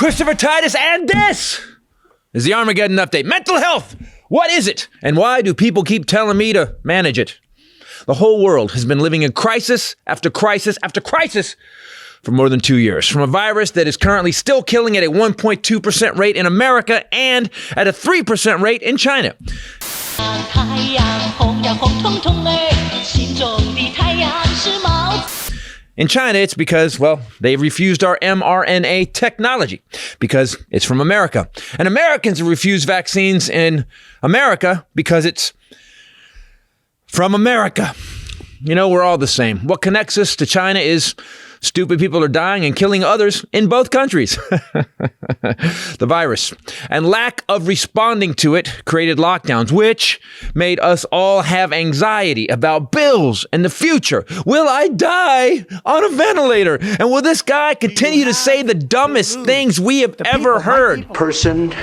Christopher Titus, and this is the Armageddon Update. Mental health, what is it? And why do people keep telling me to manage it? The whole world has been living in crisis after crisis after crisis for more than 2 years. From a virus that is currently still killing at a 1.2% rate in America and at a 3% rate in China. In China, it's because, well, they've refused our mRNA technology because it's from America. And Americans have refused vaccines in America because it's from America. You know, we're all the same. What connects us to China is stupid people are dying and killing others in both countries. The virus and lack of responding to it created lockdowns, which made us all have anxiety about bills and the future. Will I die on a ventilator? And will this guy continue to say the dumbest things we have ever heard? Person,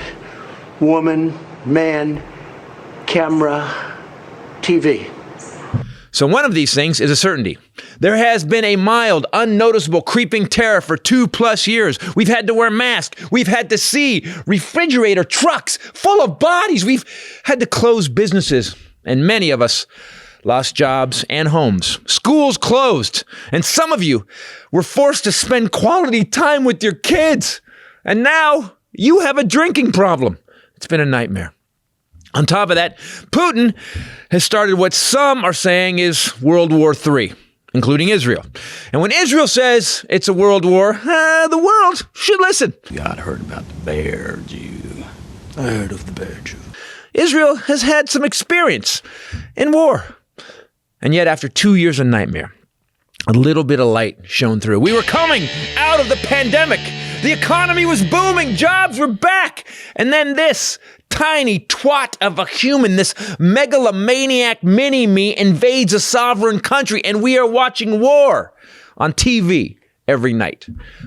woman, man, camera, TV. So one of these things is a certainty. There has been a mild, unnoticeable creeping terror for 2+ years. We've had to wear masks. We've had to see refrigerator trucks full of bodies. We've had to close businesses. And many of us lost jobs and homes. Schools closed. And some of you were forced to spend quality time with your kids. And now you have a drinking problem. It's been a nightmare. On top of that, Putin has started what some are saying is World War III, including Israel. And when Israel says it's a world war, the world should listen. God heard about the bear Jew. I heard of the bear Jew. Israel has had some experience in war. And yet after 2 years of nightmare, a little bit of light shone through. We were coming out of the pandemic. The economy was booming. Jobs were back. And then this tiny twat of a human, this megalomaniac mini-me invades a sovereign country, and we are watching war on TV every night.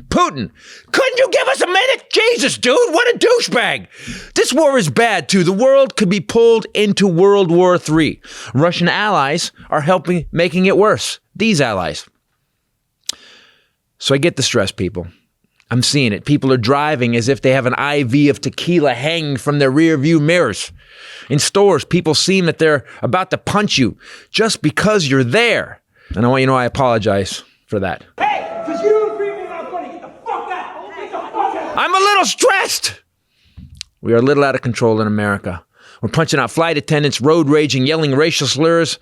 Putin, couldn't you give us a minute? Jesus, dude, what a douchebag. This war is bad, too. The world could be pulled into World War III. Russian allies are helping, making it worse. These allies. So I get the stress, people. I'm seeing it. People are driving as if they have an IV of tequila hanging from their rear view mirrors. In stores, people seem that they're about to punch you just because you're there. And I want you to know I apologize for that. Hey, since you don't agree with me, I'm going to get the fuck out. Get the fuck out. I'm a little stressed. We are a little out of control in America. We're punching out flight attendants, road raging, yelling racial slurs,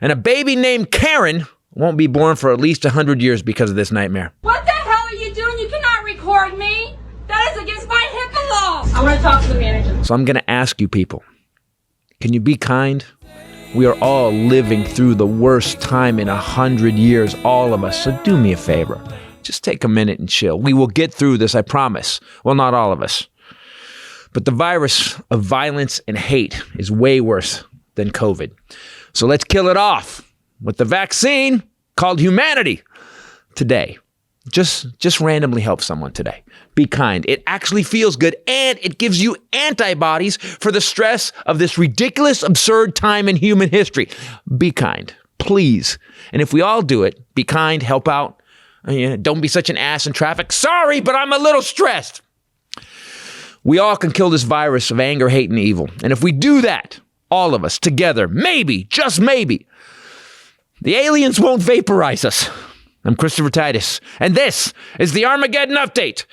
and a baby named Karen won't be born for at least 100 years because of this nightmare. What the hell are you doing? You cannot record me. That is against my HIPAA law. I want to talk to the manager. So I'm going to ask you people, can you be kind? We are all living through the worst time in 100 years, all of us. So do me a favor. Just take a minute and chill. We will get through this, I promise. Well, not all of us. But the virus of violence and hate is way worse than COVID. So let's kill it off with the vaccine called humanity today. Just randomly help someone today. Be kind. It actually feels good, and it gives you antibodies for the stress of this ridiculous, absurd time in human history. Be kind, please. And if we all do it, be kind, help out. Don't be such an ass in traffic. Sorry, but I'm a little stressed. We all can kill this virus of anger, hate, and evil. And if we do that, all of us together, maybe, just maybe, the aliens won't vaporize us. I'm Christopher Titus, and this is the Armageddon Update.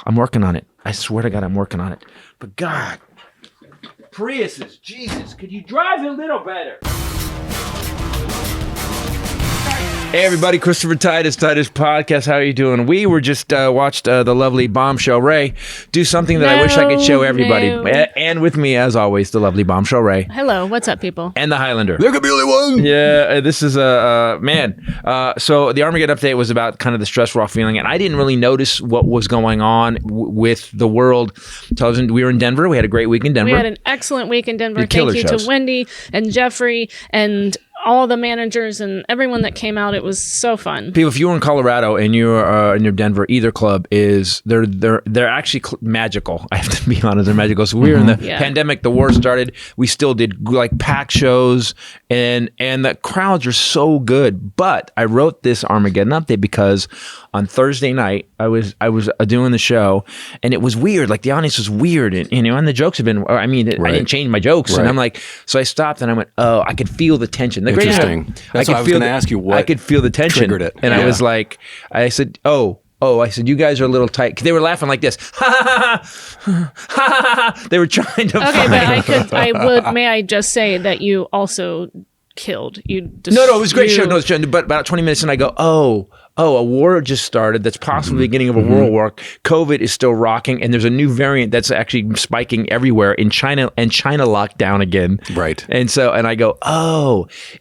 I'm working on it. I swear to God, I'm working on it. But God, Priuses, Jesus, could you drive a little better? Hey everybody, Christopher Titus Podcast. How are you doing? We were just watched the lovely Bombshell Ray do something that I wish I could show everybody. And with me, as always, the lovely Bombshell Ray. Hello, what's up, people? And the Hylinder. There could be only one. Yeah, this is man. So the Armageddon Update was about kind of the stress we're all feeling, and I didn't really notice what was going on with the world television. We were in Denver. We had a great week in Denver. We had an excellent week in Denver. Thank you shows. to Wendy and Jeffrey and all the managers and everyone that came out. It was so fun. People, if you were in Colorado and you're in Denver, either club is they're actually magical. I have to be honest, they're magical. So we were in the pandemic, the war started. We still did like packed shows, and the crowds are so good. But I wrote this Armageddon update because on Thursday night I was doing the show, and it was weird. Like the audience was weird, and and the jokes have been. I mean, I didn't change my jokes, and I'm like, so I stopped and I went, oh, I could feel the tension. Interesting. That's why I was going to ask you what I could feel the tension. Triggered it. And I was like, I said, I said, you guys are a little tight. 'Cause they were laughing like this. Ha ha ha ha ha. They were trying to but may I just say that you also killed. No, it was a great show. No, but about 20 minutes in, I go, a war just started. That's possibly the beginning of a world war. COVID is still rocking, and there's a new variant that's actually spiking everywhere in China, and China locked down again. Right. And I go,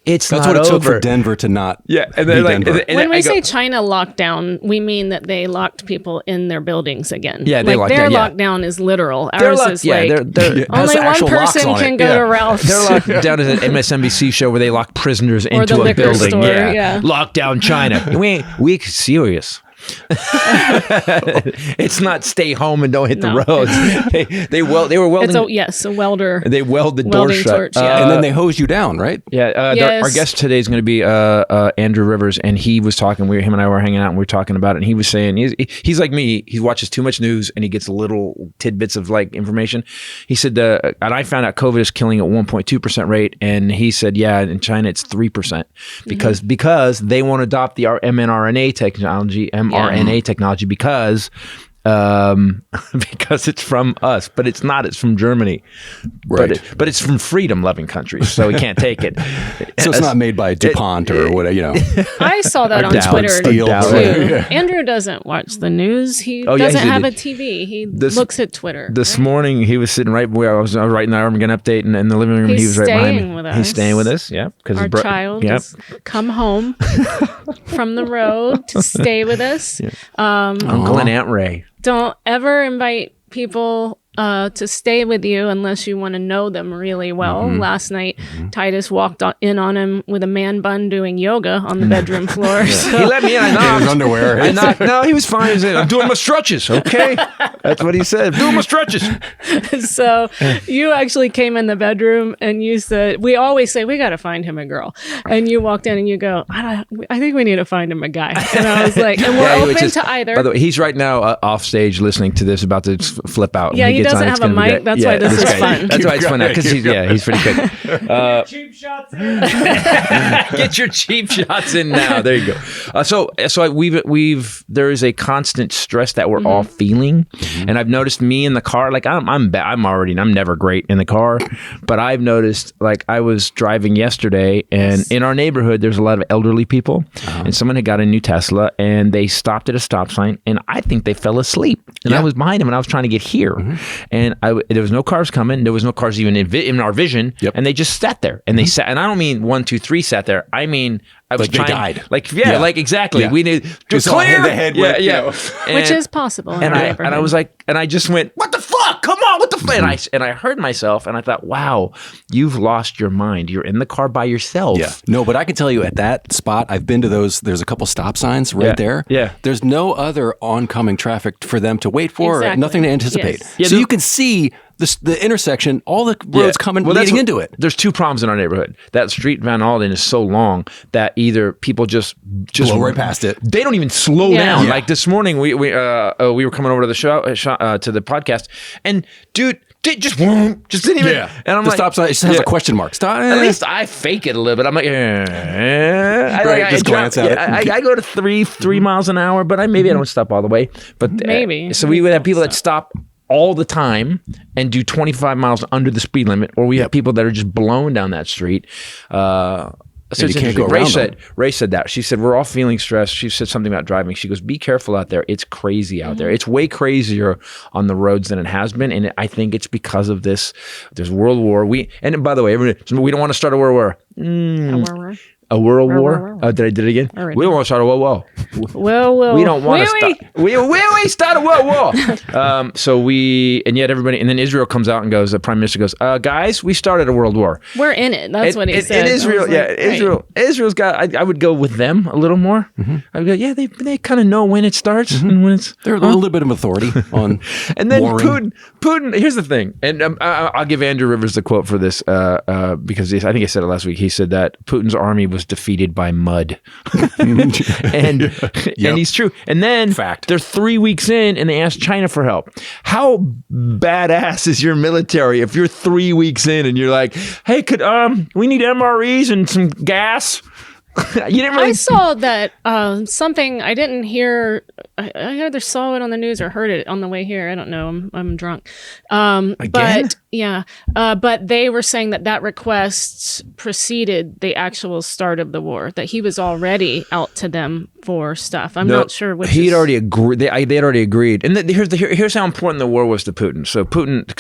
it's that's not what it took over. for Denver to not and then when we say China locked down, we mean that they locked people in their buildings again. Yeah, they locked their down. lockdown is literal. Ours is only one person can go to Ralph's. Their lockdown is an MSNBC show where they lock prisoners into a building. Store, yeah. Lockdown China. We serious. It's not stay home and don't hit the roads. They were welding. It's a welder. They weld the door shut. Torch, and then they hose you down, right? Yeah. Our guest today is going to be Andrew Rivers, and he was talking. Him and I were hanging out, and we were talking about it. And he was saying he's like me. He watches too much news, and he gets little tidbits of like information. He said and I found out COVID is killing at 1.2% rate, and he said, yeah, in China it's 3% because they won't adopt the mRNA technology. Because it's from us, but it's not. It's from Germany, right? But it's from freedom-loving countries, so we can't take it. So it's not made by DuPont or whatever, I saw that on Twitter too. Andrew doesn't watch the news. He doesn't have a TV. He looks at Twitter. This morning, he was sitting right where I was writing the Armageddon update in the living room. He was right behind me. He's staying with us. Yeah, because our child has come home from the road to stay with us. Yeah. Uncle and Aunt Ray. Don't ever invite people to stay with you unless you want to know them really well. Last night, Titus walked in on him with a man bun doing yoga on the bedroom floor. So. He let me in. I knocked. In his underwear. No, he was fine. He said, I'm doing my stretches, okay? That's what he said. Doing my stretches. So you actually came in the bedroom and you said, we always say, we got to find him a girl. And you walked in and you go, I think we need to find him a guy. And I was like, and we're open to either. By the way, he's right now off stage listening to this, about to flip out. Yeah, he doesn't have a mic. That's why this is fun. That's why it's fun now, because he's pretty quick. Cheap shots in. Get your cheap shots in now. There you go. So there is a constant stress that we're all feeling, and I've noticed me in the car. Like I'm never great in the car, but I've noticed, like, I was driving yesterday, and in our neighborhood there's a lot of elderly people, and someone had got a new Tesla, and they stopped at a stop sign, and I think they fell asleep, and I was behind them, and I was trying to get here, and there was no cars coming. There was no cars even in our vision, and they just sat there, and they sat. And I don't mean 1, 2, 3 sat there. I mean I was like trying. They died. Like exactly. Yeah. We need to clear the head. Which is possible. And I was like, and I just went, what the fuck? Come on, what the fuck? And I heard myself, and I thought, wow, you've lost your mind. You're in the car by yourself. Yeah. No, but I can tell you at that spot, I've been to those. There's a couple stop signs right there. Yeah. There's no other oncoming traffic for them to wait for. Or nothing to anticipate. Yes. Yeah, so you can see the intersection, all the roads coming leading into it. There's two problems in our neighborhood. That street Van Alden is so long that either people just blow right past it. They don't even slow down. Yeah. Like this morning, we were coming over to the show to the podcast, and dude. Just didn't even. Yeah. And I'm the like, stop sign just has a question mark. Stop. At least I fake it a little bit. I'm like, just glance at it. I go to three miles an hour, but maybe I don't stop all the way. But maybe. So we would have people that stop all the time and do 25 miles under the speed limit, or we have people that are just blowing down that street. So you can't go around them. Ray said that. She said, we're all feeling stressed. She said something about driving. She goes, be careful out there. It's crazy out there. It's way crazier on the roads than it has been. And I think it's because of this. There's World War. And by the way, we don't want to start a World War. A world war? Did I do it again? Already. We don't want to start a world war. Well. We don't want to start. We start a world war. And yet everybody, and then Israel comes out and goes, the prime minister goes, guys, we started a world war. We're in it. That's what he said. In Israel, Israel's got, I would go with them a little more. Mm-hmm. I would go, yeah, they kind of know when it starts and when it's. They're a little bit of authority on and then warring. Putin, here's the thing, and I'll give Andrew Rivers the quote for this because I think I said it last week. He said that Putin's army was defeated by mud. and he's true. And then they're 3 weeks in and they ask China for help. How badass is your military if you're 3 weeks in and you're like, hey, we need MREs and some gas? I saw that something I didn't hear. I either saw it on the news or heard it on the way here. I don't know. I'm drunk. Again? But they were saying that request preceded the actual start of the war. That he was already out to them for stuff. I'm not sure which. He'd already agreed. They'd already agreed. And here's how important the war was to Putin.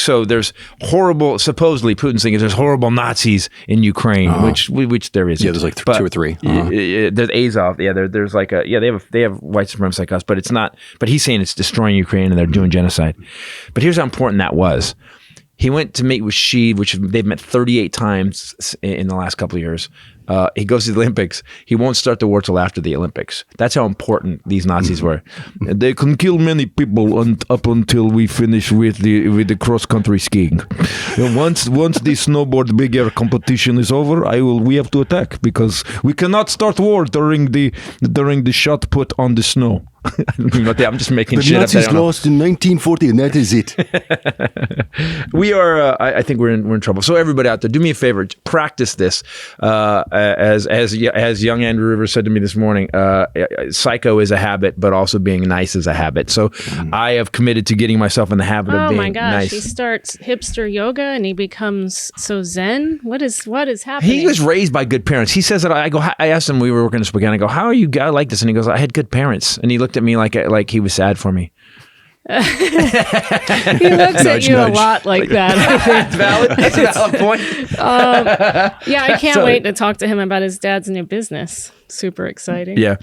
So there's horrible. Supposedly Putin's thinking there's horrible Nazis in Ukraine, which there is. Yeah, there's like 2 or 3. There's Azov. Yeah, there's like they have white supremacists like us, but it's not. But he's saying it's destroying Ukraine and they're doing genocide. But here's how important that was. He went to meet with Xi, which they've met 38 times in the last couple of years. He goes to the Olympics. He won't start the war till after the Olympics. That's how important these Nazis were. They can kill many people up until we finish with the cross country skiing. Once the snowboard big air competition is over, we have to attack because we cannot start war during the shot put on the snow. I'm just making shit up. The Nazis lost in 1940, and that is it. We are. I think we're in trouble. So everybody out there, do me a favor, practice this. As young Andrew Rivers said to me this morning, psycho is a habit, but also being nice is a habit. So I have committed to getting myself in the habit of being nice. Oh my gosh, he starts hipster yoga and he becomes so zen. What is happening? He was raised by good parents. He says that I asked him, we were working this weekend, I go, how are you guy like this? And he goes, I had good parents. And he looked at me like he was sad for me. He looks at you a lot like that. That's a valid point. I can't wait to talk to him about his dad's new business. Super exciting. Yeah.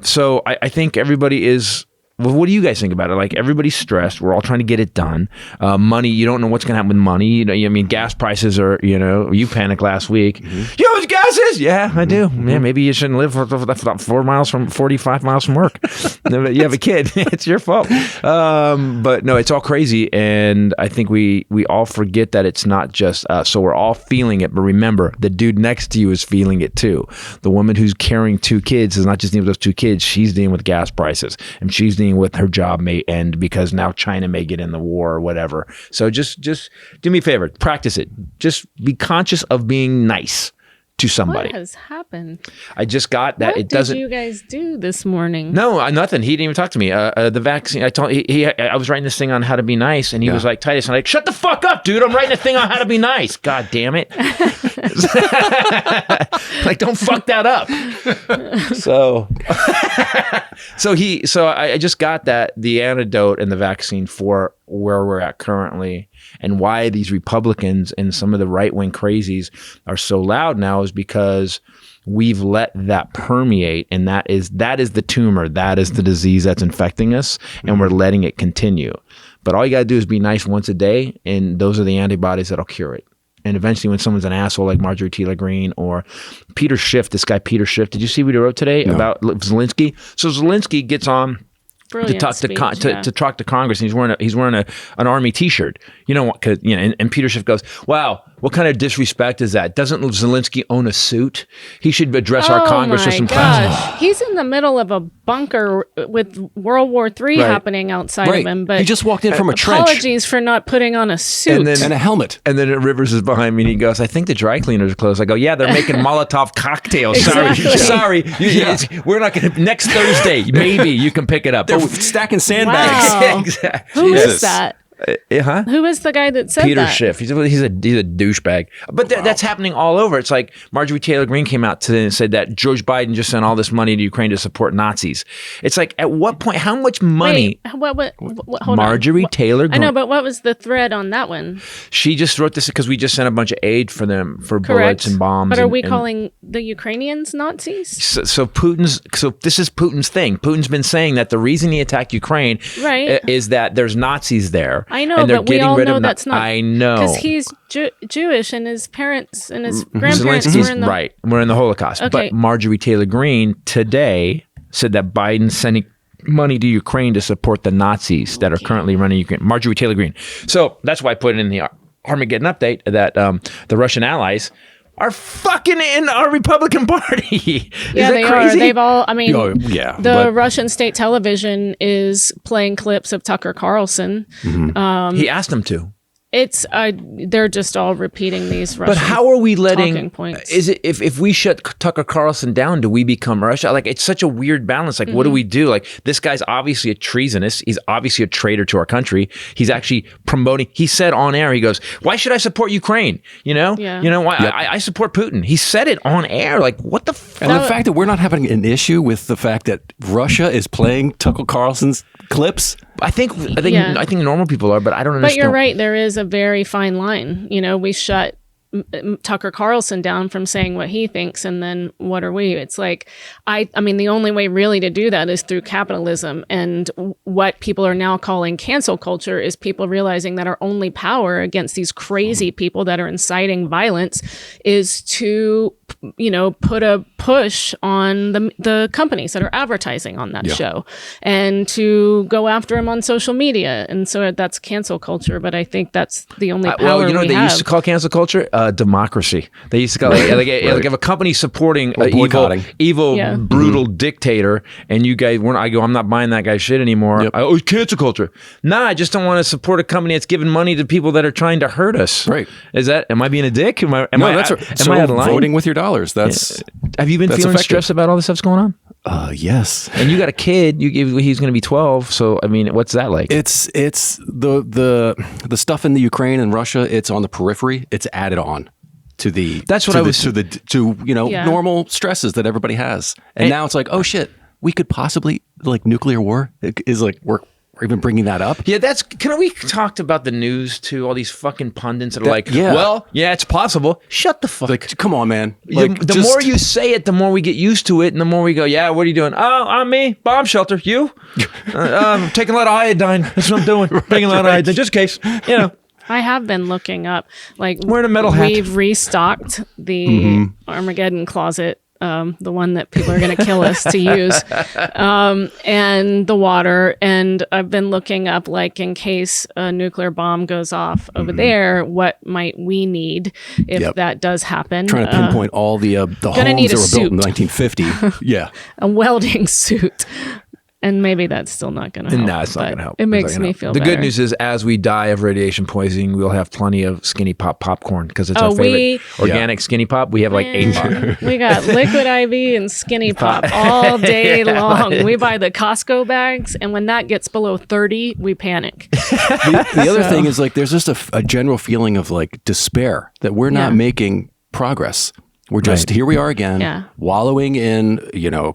So I think everybody is. Well, what do you guys think about it? Like, everybody's stressed. We're all trying to get it done. Money, you don't know what's going to happen with money. Gas prices are, you panicked last week. Mm-hmm. You know what gas is? Yeah, I do. Mm-hmm. Yeah, maybe you shouldn't live 45 miles from work. You have a kid. It's your fault. But no, it's all crazy. And I think we all forget that it's not just us. So we're all feeling it. But remember, the dude next to you is feeling it too. The woman who's carrying 2 kids is not just dealing with those 2 kids. She's dealing with gas prices. And she's dealing with her job may end because now China may get in the war or whatever. So just do me a favor, practice it. Just be conscious of being nice to somebody. What has happened? I just got that. What did you guys do this morning? No, nothing. He didn't even talk to me. The vaccine. I was writing this thing on how to be nice, and he was like, Titus, I'm like, shut the fuck up, dude. I'm writing a thing on how to be nice. God damn it. Like, don't fuck that up. So I just got that the antidote and the vaccine for where we're at currently and why these Republicans and some of the right-wing crazies are so loud now is because we've let that permeate, and that is the tumor, that is the disease that's infecting us, and we're letting it continue. But all you got to do is be nice once a day, and those are the antibodies that'll cure it. And eventually when someone's an asshole like Marjorie Taylor Greene or Peter Schiff, did you see what he wrote today about Zelensky? So Zelensky gets on to talk to Congress, and he's wearing an army T-shirt. And Peter Schiff goes, "Wow, what kind of disrespect is that? Doesn't Zelensky own a suit? He should address our Congress with some class." He's in the middle of a bunker with World War III happening outside of him. But he just walked in from a trench. Apologies for not putting on a suit and a helmet. And then Rivers is behind me, and he goes, "I think the dry cleaners are closed." I go, "Yeah, they're making Molotov cocktails." Exactly. Sorry. We're not going to. Next Thursday, maybe you can pick it up. They're stacking sandbags. Wow. Exactly. Who is that? Huh? Who was the guy that said Peter that? Schiff. He's a douchebag. But that's happening all over. It's like Marjorie Taylor Greene came out today and said that George Biden just sent all this money to Ukraine to support Nazis. It's like, at what point? How much money? Wait, what, hold Marjorie on. Taylor Greene. I know, but what was the thread on that one? She just wrote this because we just sent a bunch of aid for them for Correct. bullets and bombs. But are we and calling the Ukrainians Nazis? So this is Putin's thing. Putin's been saying that the reason he attacked Ukraine is that there's Nazis there. I know, and they're but we getting all rid know of that's not. I know. Because he's Jewish and his parents and his grandparents were in the... Right. We're in the Holocaust. Okay. But Marjorie Taylor Greene today said that Biden's sending money to Ukraine to support the Nazis that are currently running Ukraine. Marjorie Taylor Greene. So that's why I put it in the Armageddon update that the Russian allies are fucking in our Republican Party. Is that they crazy? are. They've all, I mean, yeah, the Russian state television is playing clips of Tucker Carlson. He asked them to. It's they're just all repeating these Russian But how are we letting? talking points. Is it if we shut Tucker Carlson down, do we become Russia? Like, it's such a weird balance. Like, what do we do? Like, this guy's obviously a treasonous. He's obviously a traitor to our country. He's actually promoting. He said on air, he goes, "Why should I support Ukraine? You know, Yeah. you know why I support Putin." He said it on air. Like, what the fuck? And the fact that we're not having an issue with the fact that Russia is playing Tucker Carlson's clips. I think normal people are, but I don't understand. But you're right. There is a very fine line. You know, we shut Tucker Carlson down from saying what he thinks, and then what are we? It's like, I mean, the only way really to do that is through capitalism. And what people are now calling cancel culture is people realizing that our only power against these crazy people that are inciting violence is to, you know, put a push on the companies that are advertising on that show, and to go after them on social media. And so that's cancel culture. But I think that's the only power well, you know what they have. used to call cancel culture? Democracy. They used to call it like if a company supporting an evil, brutal dictator, and you guys weren't. I go, I'm not buying that guy's shit anymore. Oh, it's cancel culture. Nah, I just don't want to support a company that's giving money to people that are trying to hurt us. Right? Am I being a dick? That's right. Am I out of line? Voting with your dollars. That's. Have you been feeling effective. stressed about all this stuff's going on? Yes. And you got a kid. He's going to be 12. So I mean, what's that like? It's the stuff in the Ukraine and Russia. It's on the periphery. It's added on to the. That's what normal stresses that everybody has. And now it's like, oh shit, we could possibly like nuclear war is like we're even bringing that up. Yeah, can we talked about the news to all these fucking pundits that are like, well, yeah, it's possible. Shut the fuck. Like, come on, man. The more you say it, the more we get used to it, and the more we go, yeah, what are you doing? Oh, I'm me, bomb shelter. You? I'm taking a lot of iodine. That's what I'm doing. Taking a lot of iodine, just in case. You know. I have been looking up, like, wearing a metal hat. We've restocked the Armageddon closet, the one that people are going to kill us to use, and the water. And I've been looking up, like, in case a nuclear bomb goes off over there, what might we need if that does happen? Trying to pinpoint all the homes that were built in 1950. Yeah, a welding suit. And maybe that's still not going to help. No, it's not going to help. It makes me feel better. The better. good news is, as we die of radiation poisoning, we'll have plenty of Skinny Pop popcorn because it's our favorite organic Skinny Pop. We have like 8 pop. We got Liquid IV and Skinny Pop all day long. We buy the Costco bags, and when that gets below 30, we panic. The other thing is, like, there's just a general feeling of like despair that we're not making progress. We're just here we are again, wallowing in,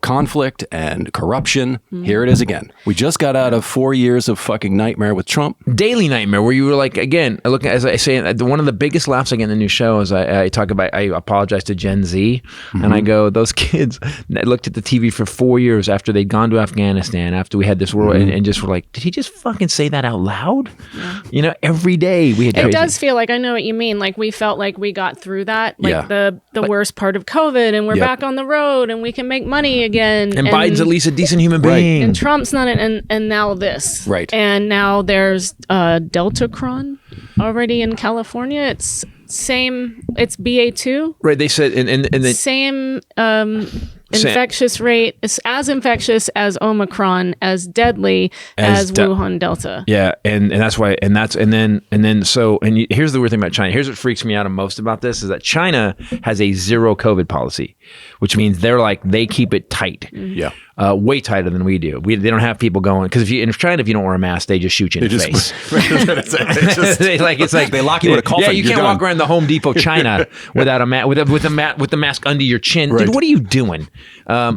conflict and corruption. Here it is again. We just got out of 4 years of fucking nightmare with Trump. Daily nightmare, where you were like, again, look, as I say, one of the biggest laughs I get in the new show is I talk about, I apologize to Gen Z, and I go, those kids looked at the TV for 4 years after they'd gone to Afghanistan, after we had this world, and just were like, did he just fucking say that out loud? Yeah. Every day we had. It does feel like, I know what you mean. Like, we felt like we got through that, like the worst part of COVID, and we're back on the road, and we can make money again. And Biden's at least a decent human being. And Trump's not, and now this. Right. And now there's Deltacron already in California. It's BA2. Right. They said, and same infectious rate. It's as infectious as Omicron, as deadly as Wuhan Delta. Yeah, and that's why, and here's the weird thing about China. Here's what freaks me out most about this is that China has a zero COVID policy. which means they keep it tight. Yeah. Way tighter than we do. They don't have people going, because in China, if you don't wear a mask, they just shoot you in the face. It's like they lock you in a coffin. Yeah, you can't walk around the Home Depot China without a mask, with the mask under your chin. Right. Dude, what are you doing?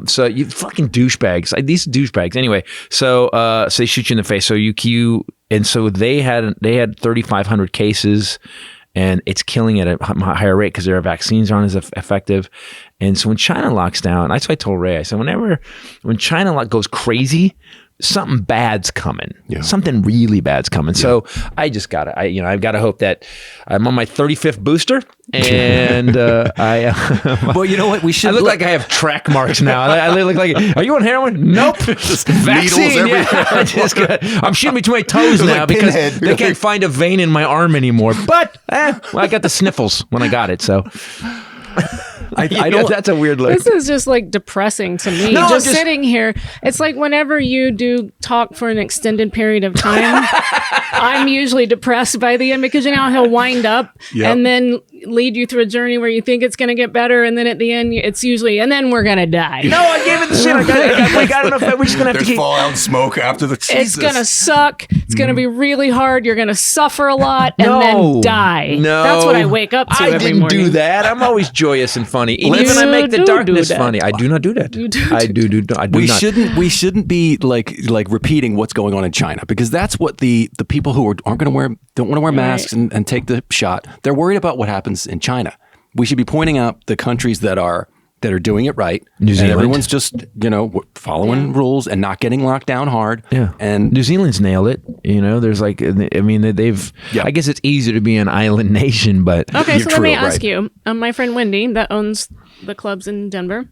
So you fucking douchebags. These douchebags. Anyway, so they shoot you in the face. So and so they had 3,500 cases. And it's killing it at a higher rate because their vaccines aren't as effective. And so when China locks down, that's what I told Ray. I said, when China goes crazy, something bad's coming. Yeah. Something really bad's coming. Yeah. So I just got to, I've got to hope that I'm on my 35th booster. And well, you know what? I look like I have track marks now. I look like, are you on heroin? Nope. Just vaccine. Yeah. I'm shooting between my toes now because they can't find a vein in my arm anymore. But I got the sniffles when I got it. So I don't. That's a weird look. This is just like depressing to me. No, just sitting here. It's like whenever you do talk for an extended period of time, I'm usually depressed by the end because he'll wind up and then lead you through a journey where you think it's going to get better, and then at the end it's usually, and then we're going to die. No, I gave it the shit. I don't know if we're just going to have to keep fallout smoke after the Jesus. It's going to suck. It's going to be really hard. You're going to suffer a lot and then die. No, that's what I wake up to every morning. I didn't do that. I'm always joyous and funny. Even I make the darkness funny. I do not do that. I do not. We shouldn't be like repeating what's going on in China, because that's what the people who don't want to wear masks and take the shot, they're worried about what happens in China. We should be pointing out the countries that are doing it right. New Zealand. And everyone's just, following rules and not getting locked down hard. Yeah. And New Zealand's nailed it. There's they've, I guess it's easier to be an island nation, but. Okay, so let me ask you, my friend Wendy that owns the clubs in Denver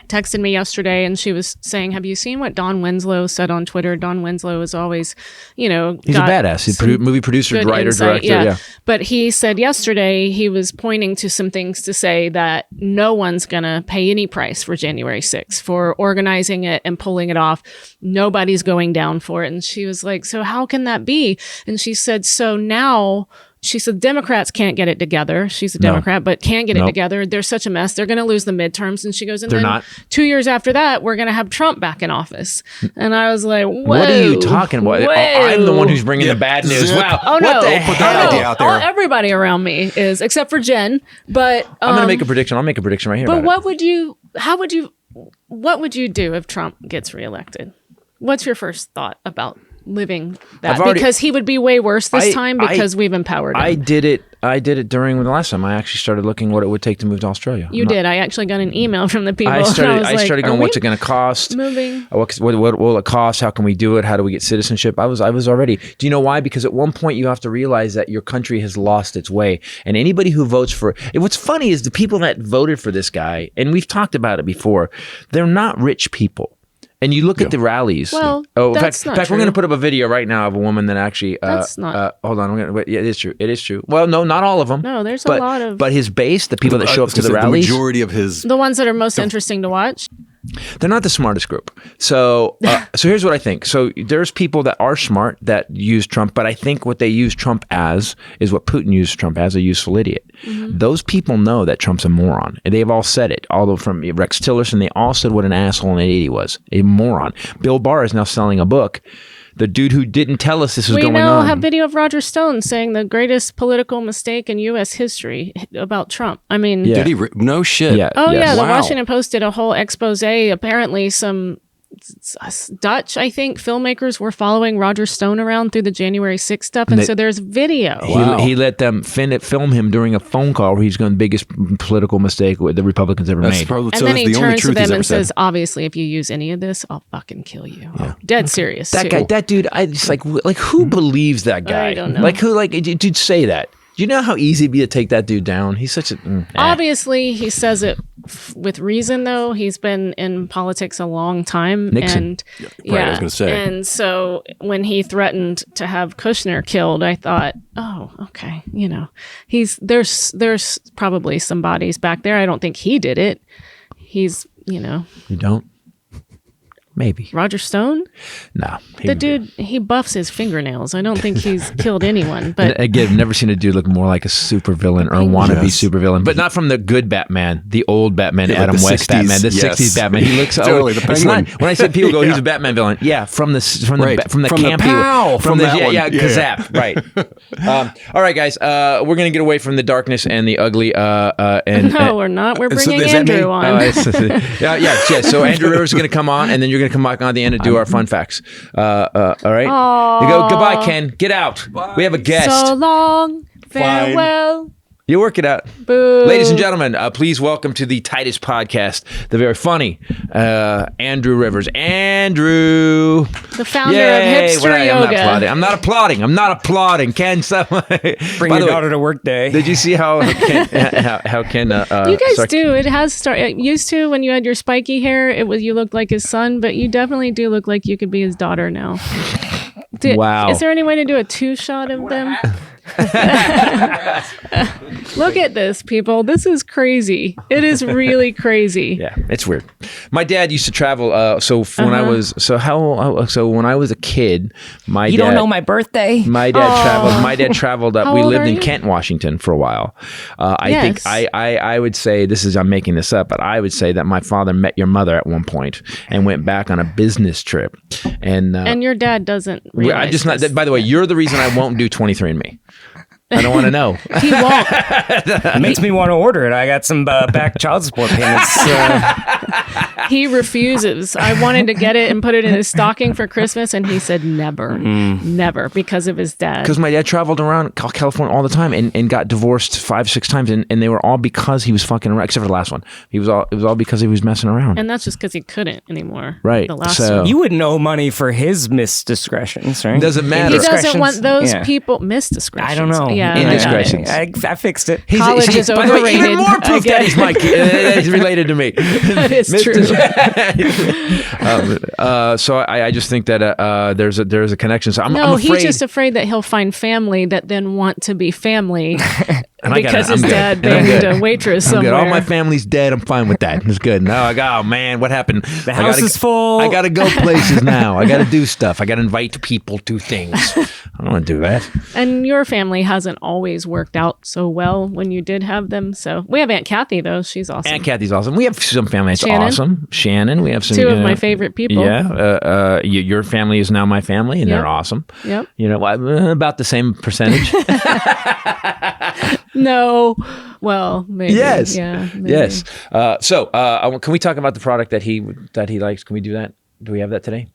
texted me yesterday, and she was saying, have you seen what Don Winslow said on Twitter? Don Winslow is always, he's a badass. He's movie producer, writer, insight, director. Yeah. But he said yesterday he was pointing to some things to say that no one's going to pay any price for January 6th, for organizing it and pulling it off. Nobody's going down for it. And she was like, so how can that be? And she said, so now... She said Democrats can't get it together. She's a Democrat, but can't get it together. They're such a mess. They're going to lose the midterms. And she goes, and then 2 years after that, we're going to have Trump back in office. And I was like, whoa. What are you talking about? I'm the one who's bringing the bad news. Wow. Oh, no. What the hell? Put that idea out there. Everybody around me is, except for Jen. But I'm going to make a prediction. I'll make a prediction right here. But what would you do if Trump gets reelected? What's your first thought about living that? Because he would be way worse this time because we've empowered him. I did it during the last time. I actually started looking what it would take to move to Australia. You did. I actually got an email from the people. I started going, what's it going to cost? Moving. What will it cost? How can we do it? How do we get citizenship? I was already. Do you know why? Because at one point you have to realize that your country has lost its way. And anybody who votes for, what's funny is the people that voted for this guy, and we've talked about it before, they're not rich people. And you look at the rallies. Well, in fact, we're going to put up a video right now of a woman that actually. That's not. Hold on. Yeah, it is true. It is true. Well, no, not all of them. No, there's a lot of. But his base, the people that show up to the rallies, the majority of the ones that are most interesting to watch. They're not the smartest group. So here's what I think. So there's people that are smart that use Trump, but I think what they use Trump as is what Putin used Trump as, a useful idiot. Mm-hmm. Those people know that Trump's a moron. And they've all said it. Although from Rex Tillerson, they all said what an asshole and an idiot he was. A moron. Bill Barr is now selling a book. The dude who didn't tell us this was going on. We now have video of Roger Stone saying the greatest political mistake in U.S. history about Trump. I mean... Yeah. Did he? No shit. Yeah. Oh, yes. The Washington Post did a whole expose. Apparently some Dutch, I think, filmmakers were following Roger Stone around through the January 6th stuff. And so there's video. He let them film him during a phone call where he's going the biggest political mistake the Republicans ever made. And then he turns to them and says, obviously, if you use any of this, I'll fucking kill you. Yeah. Dead serious. That dude, I just like who believes that guy? I don't know. Dude, say that. Do you know how easy it'd be to take that dude down? He's such a... Obviously, he says it with reason, though. He's been in politics a long time. Nixon. And, I was going to say. And so when he threatened to have Kushner killed, I thought, oh, okay. There's probably some bodies back there. I don't think he did it. He's, You don't? Maybe. Roger Stone? No. The dude, he buffs his fingernails. I don't think he's killed anyone. But again, I've never seen a dude look more like a supervillain or wannabe supervillain, but not from the good Batman, the old Batman, Adam West 60s, Batman, the 60s Batman. He looks totally the Penguin. When I said people go, he's a Batman villain. Yeah, from the campy, Kazap. Right. All right, guys. We're gonna get away from the darkness and the ugly. No, we're not. We're bringing Andrew on. So Andrew Rivers is gonna come on, and then you're gonna come back on the end and do our fun facts. All right. You go. Goodbye, Ken. Get out. Bye. We have a guest. So long. Farewell. Fine. You work it out. Boo. Ladies and gentlemen, please welcome to the Titus Podcast, the very funny Andrew Rivers. Andrew. The founder of Hipster Yoga. I'm not applauding. Ken, bring your daughter to work day. Did you see how Ken you guys do. It has started. It used to, when you had your spiky hair, you looked like his son, but you definitely do look like you could be his daughter now. Wow. Is there any way to do a 2-shot of them? Look at this, people. This is crazy. It is really crazy. Yeah, it's weird. My dad used to travel. When I was a kid, you don't know my birthday. My dad traveled up. We lived in Kent, Washington for a while. I think I would say I'm making this up, but I would say that my father met your mother at one point and went back on a business trip. And your dad doesn't realize I'm just not. By the way, you're the reason I won't do 23andMe. I don't want to know. He won't. It makes me want to order it. I got some back child support payments. He refuses. I wanted to get it and put it in his stocking for Christmas, and he said never. Never, because of his dad. Because my dad traveled around California all the time and got divorced 5-6 times, and they were all because he was fucking around, except for the last one. It was all because he was messing around. And that's just because he couldn't anymore. Right. The last one. You wouldn't owe money for his misdiscretions, right? Doesn't matter. He doesn't want those people misdiscretions. I don't know. Yeah, indiscretions. I fixed it. College is overrated. Way, even more proof that he's my kid. He's related to me. That is true. So I just think that there's a connection. So I'm afraid. He's just afraid that he'll find family that then want to be family. Because his dad banged a waitress somewhere. All my family's dead. I'm fine with that. It's good. No, oh man, what happened? The house is full. I gotta go places now. I gotta do stuff. I gotta invite people to things. I don't want to do that. And your family hasn't always worked out so well when you did have them. So we have Aunt Kathy though. She's awesome. Aunt Kathy's awesome. We have some family that's awesome. Shannon. We have some. Two of my favorite people. Yeah. Your family is now my family, and they're awesome. Yep. You know, about the same percentage. No. Well, maybe. Yes. Yeah. Maybe. Yes. So, can we talk about the product that he likes? Can we do that? Do we have that today?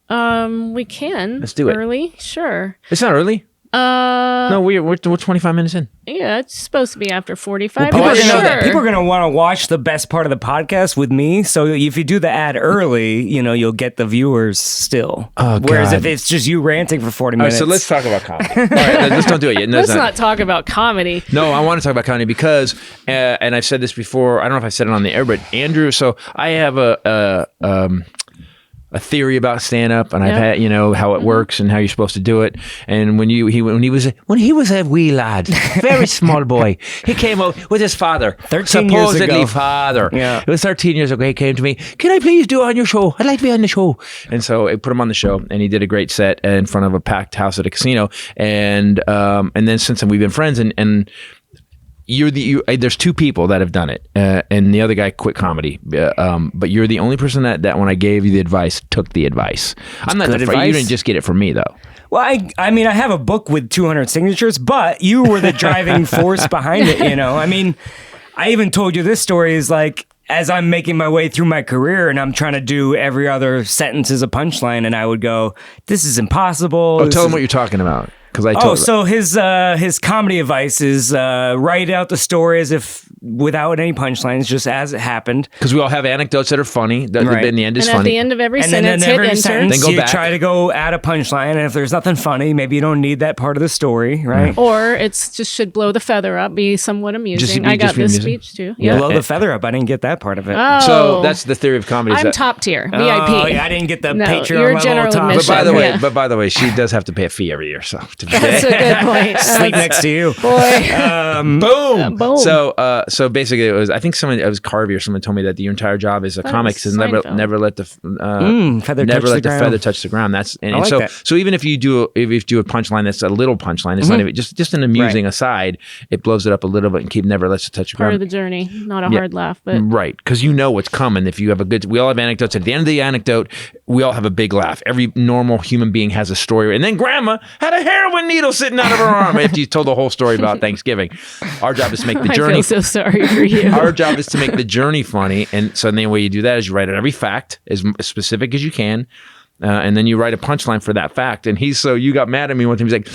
We can. Let's do it. Early? Sure. It's not early. No, we're 25 minutes in. Yeah, it's supposed to be after 45. People are going to want to watch the best part of the podcast with me. So if you do the ad early, you'll get the viewers still. Oh, Whereas if it's just you ranting for 40 minutes. All right, so let's talk about comedy. All right, let's don't do it yet. No, let's not talk about comedy. No, I want to talk about comedy because, and I've said this before, I don't know if I said it on the air, but Andrew, so I have a theory about stand-up, and I've had, how it works and how you're supposed to do it. And when he was a wee lad, very small boy, he came out with his father, 13 years ago. father. Yeah. It was 13 years ago. He came to me, "Can I please do it on your show? I'd like to be on the show." And so I put him on the show, and he did a great set in front of a packed house at a casino. And then since then we've been friends, and there's two people that have done it, and the other guy quit comedy. But you're the only person that when I gave you the advice, took the advice. I'm not the advice. You didn't just get it from me though. Well, I mean, I have a book with 200 signatures, but you were the driving force behind it. I mean, I even told you this story is like, as I'm making my way through my career and I'm trying to do every other sentence as a punchline, and I would go, "This is impossible." Oh, tell him what you're talking about. So his comedy advice is write out the story as if without any punchlines, just as it happened. Because we all have anecdotes that are funny. That in the end is funny. And at the end of every sentence, hit enter. Then go back. Try to go add a punchline, and if there's nothing funny, maybe you don't need that part of the story, right? Or it's just should blow the feather up, be somewhat amusing. I got this speech too. Yeah. Blow the feather up. I didn't get that part of it. Oh. So that's the theory of comedy. I'm top tier, VIP. Oh, yeah, I didn't get the Patreon you're level top. Admission. By the way, she does have to pay a fee every year. So that's a good point. Sleep next to you. Boy. Boom. Boom. So So basically, it was Carvey or someone told me that your entire job as a comic is never let the feather touch the ground. So even if you do a punchline that's a little punchline, it's not even just an amusing aside. It blows it up a little bit and never lets it touch the ground. Part of the journey, not a hard laugh, but right, because you know what's coming. If you have we all have anecdotes. At the end of the anecdote, we all have a big laugh. Every normal human being has a story, and then Grandma had a heroin needle sitting out of her arm. After you told the whole story about Thanksgiving, our job is to make the journey. I feel so sorry for you. Our job is to make the journey funny, and so the way you do that is you write out every fact as specific as you can. And then you write a punchline for that fact. And you got mad at me one time. He's like,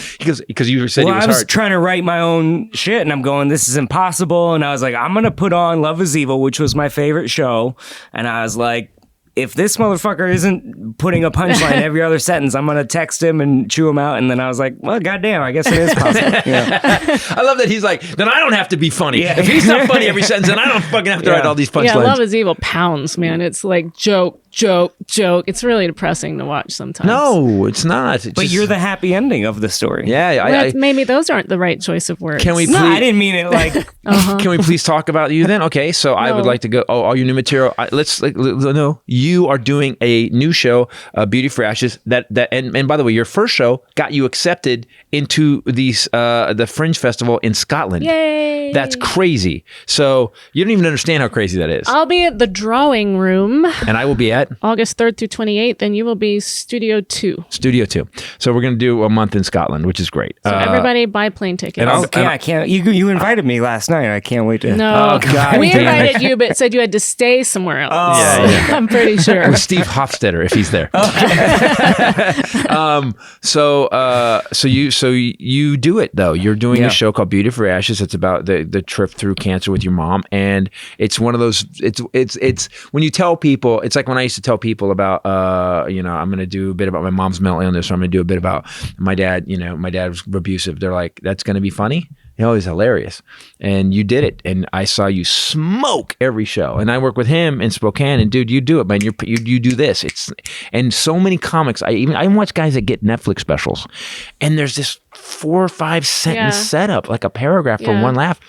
because you said it was hard. I was trying to write my own shit and I'm going, this is impossible. And I was like, I'm going to put on Love is Evil, which was my favorite show. And I was like, if this motherfucker isn't putting a punchline every other sentence, I'm going to text him and chew him out. And then I was like, well, goddamn, I guess it is possible. I love that he's like, then I don't have to be funny. Yeah. If he's not funny every sentence, then I don't fucking have to write all these punchlines. Yeah, Love is Evil pounds, man. It's like joke. It's really depressing to watch sometimes. No, it's not. But you're the happy ending of the story. Yeah. Maybe those aren't the right choice of words. Can we please, No, I didn't mean it like... Can we please talk about you then? Okay, so I would like to go, all your new material. You are doing a new show, Beauty for Ashes, and by the way, your first show got you accepted into the Fringe Festival in Scotland. Yay! That's crazy. So you don't even understand how crazy that is. I'll be at the Drawing Room. And I will be at? August 3rd through 28th, and you will be Studio 2. Studio 2. So we're going to do a month in Scotland, which is great. So everybody buy plane tickets. I can't. You invited me last night. I can't wait to. No, oh, God, we invited you, but said you had to stay somewhere else. Oh. Yeah. I'm pretty sure. With Steve Hofstetter, if he's there. So you do it though. You're doing a show called Beauty for Ashes. It's about the trip through cancer with your mom, and it's one of those. It's when you tell people. It's like when I used to tell people about I'm going to do a bit about my mom's mental illness, or I'm going to do a bit about my dad. My dad was abusive. They're like, that's going to be funny. It was hilarious. And you did it. And I saw you smoke every show. And I work with him in Spokane. And dude, you do it, man. You do this. And so many comics. I watch guys that get Netflix specials. And there's this 4 or 5 sentence setup, like a paragraph for one laugh.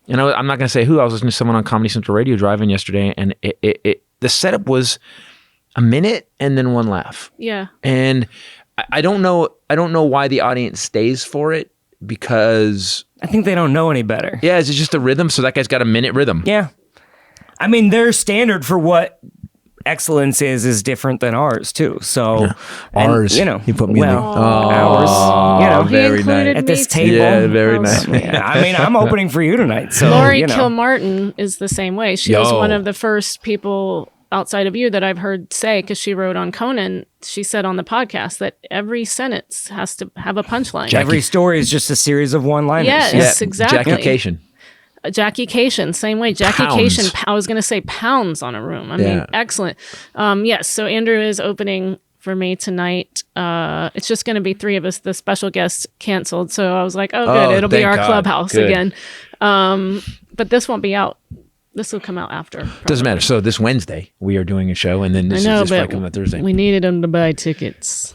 And I'm not going to say who. I was listening to someone on Comedy Central Radio driving yesterday. And the setup was a minute and then one laugh. Yeah. And I don't know why the audience stays for it, because I think they don't know any better. Yeah, is it just a rhythm? So that guy's got a minute rhythm. Yeah. I mean, their standard for what excellence is different than ours too. So ours, he put me ours. Very nice at this table. Yeah, very nice. I mean, I'm opening for you tonight. So Lori Kilmartin is the same way. She was one of the first people outside of you that I've heard say, because she wrote on Conan, she said on the podcast that every sentence has to have a punchline. Every story is just a series of one-liners. Yes, exactly. Jackie Cation. Same way. Jackie Cation, I was going to say pounds on a room. I mean, excellent. Yes, so Andrew is opening for me tonight. It's just going to be 3 of us. The special guest canceled. So I was like, oh, good. It'll be our clubhouse again. But this won't be out. This will come out after. Probably. Doesn't matter. So this Wednesday, we are doing a show, and then this is coming on Thursday. We needed them to buy tickets.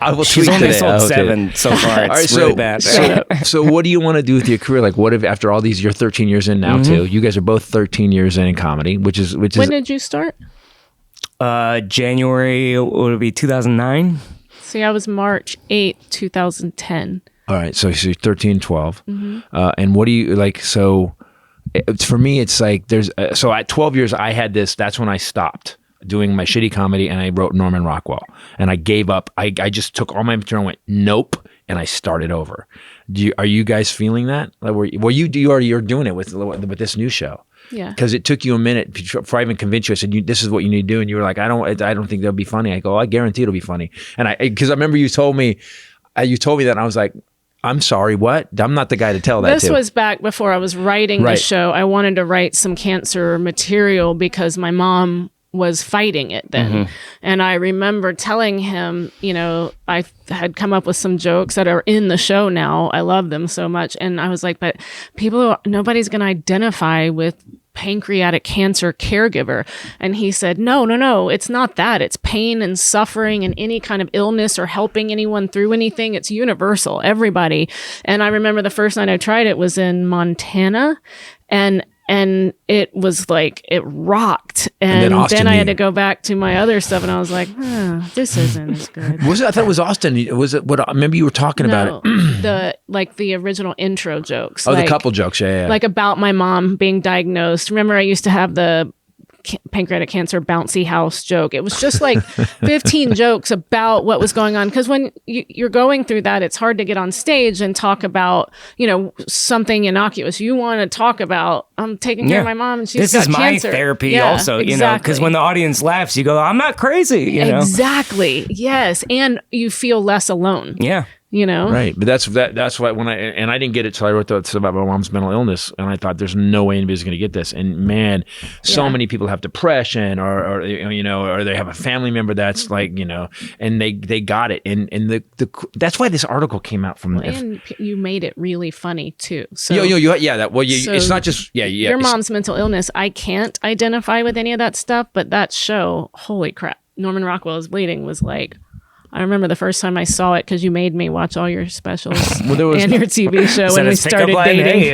I will She's only sold 7 so far. It's really bad. So what do you want to do with your career? Like, what if after all these, you're 13 years in now too? You guys are both 13 years in comedy, which is. When did you start? January, would it be 2009? See, I was March 8th, 2010. All right, so you're 13, 12. And what do you like? So for me, it's like so at 12 years, I had this. That's when I stopped doing my shitty comedy, and I wrote Norman Rockwell, and I gave up. I just took all my material and went nope, and I started over. Are you guys feeling that? You're doing it with this new show. Yeah. Because it took you a minute before I even convinced you. I said, this is what you need to do, and you were like, I don't think that'll be funny. I go, I guarantee it'll be funny. And because I remember you told me that, and I was like, I'm sorry, what? I'm not the guy to tell that This was back before I was writing the show. I wanted to write some cancer material because my mom was fighting it then. And I remember telling him, I had come up with some jokes that are in the show now. I love them so much. And I was like, but nobody's going to identify with pancreatic cancer caregiver. And he said, no, it's not that. It's pain and suffering and any kind of illness or helping anyone through anything. It's universal, everybody. And I remember the first night I tried it was in Montana, and and it was like it rocked. And then I had to go back to my other stuff, and I was like, this isn't as good. Was it? I thought it was Austin. Was it? What? Maybe you were talking about it. the original intro jokes. Oh, the couple jokes. Yeah. Like about my mom being diagnosed. Remember, I used to have the pancreatic cancer bouncy house joke. It was just like 15 jokes about what was going on, because when you're going through that, it's hard to get on stage and talk about, you know, something innocuous. You want to talk about, I'm taking care of my mom and she's got cancer. This is my therapy also, you know, because when the audience laughs, you go, I'm not crazy, you know? Exactly. Yes. And you feel less alone. Yeah. You know, right? But that's why I didn't get it till I wrote this about my mom's mental illness, and I thought there's no way anybody's going to get this. And man, so many people have depression, or you know, or they have a family member that's like, you know, and they got it, and that's why this article came out from. And you made it really funny too. So it's not just your mom's mental illness. I can't identify with any of that stuff, but that show, holy crap, Norman Rockwell is Bleeding was like. I remember the first time I saw it because you made me watch all your specials and your TV show when we started dating.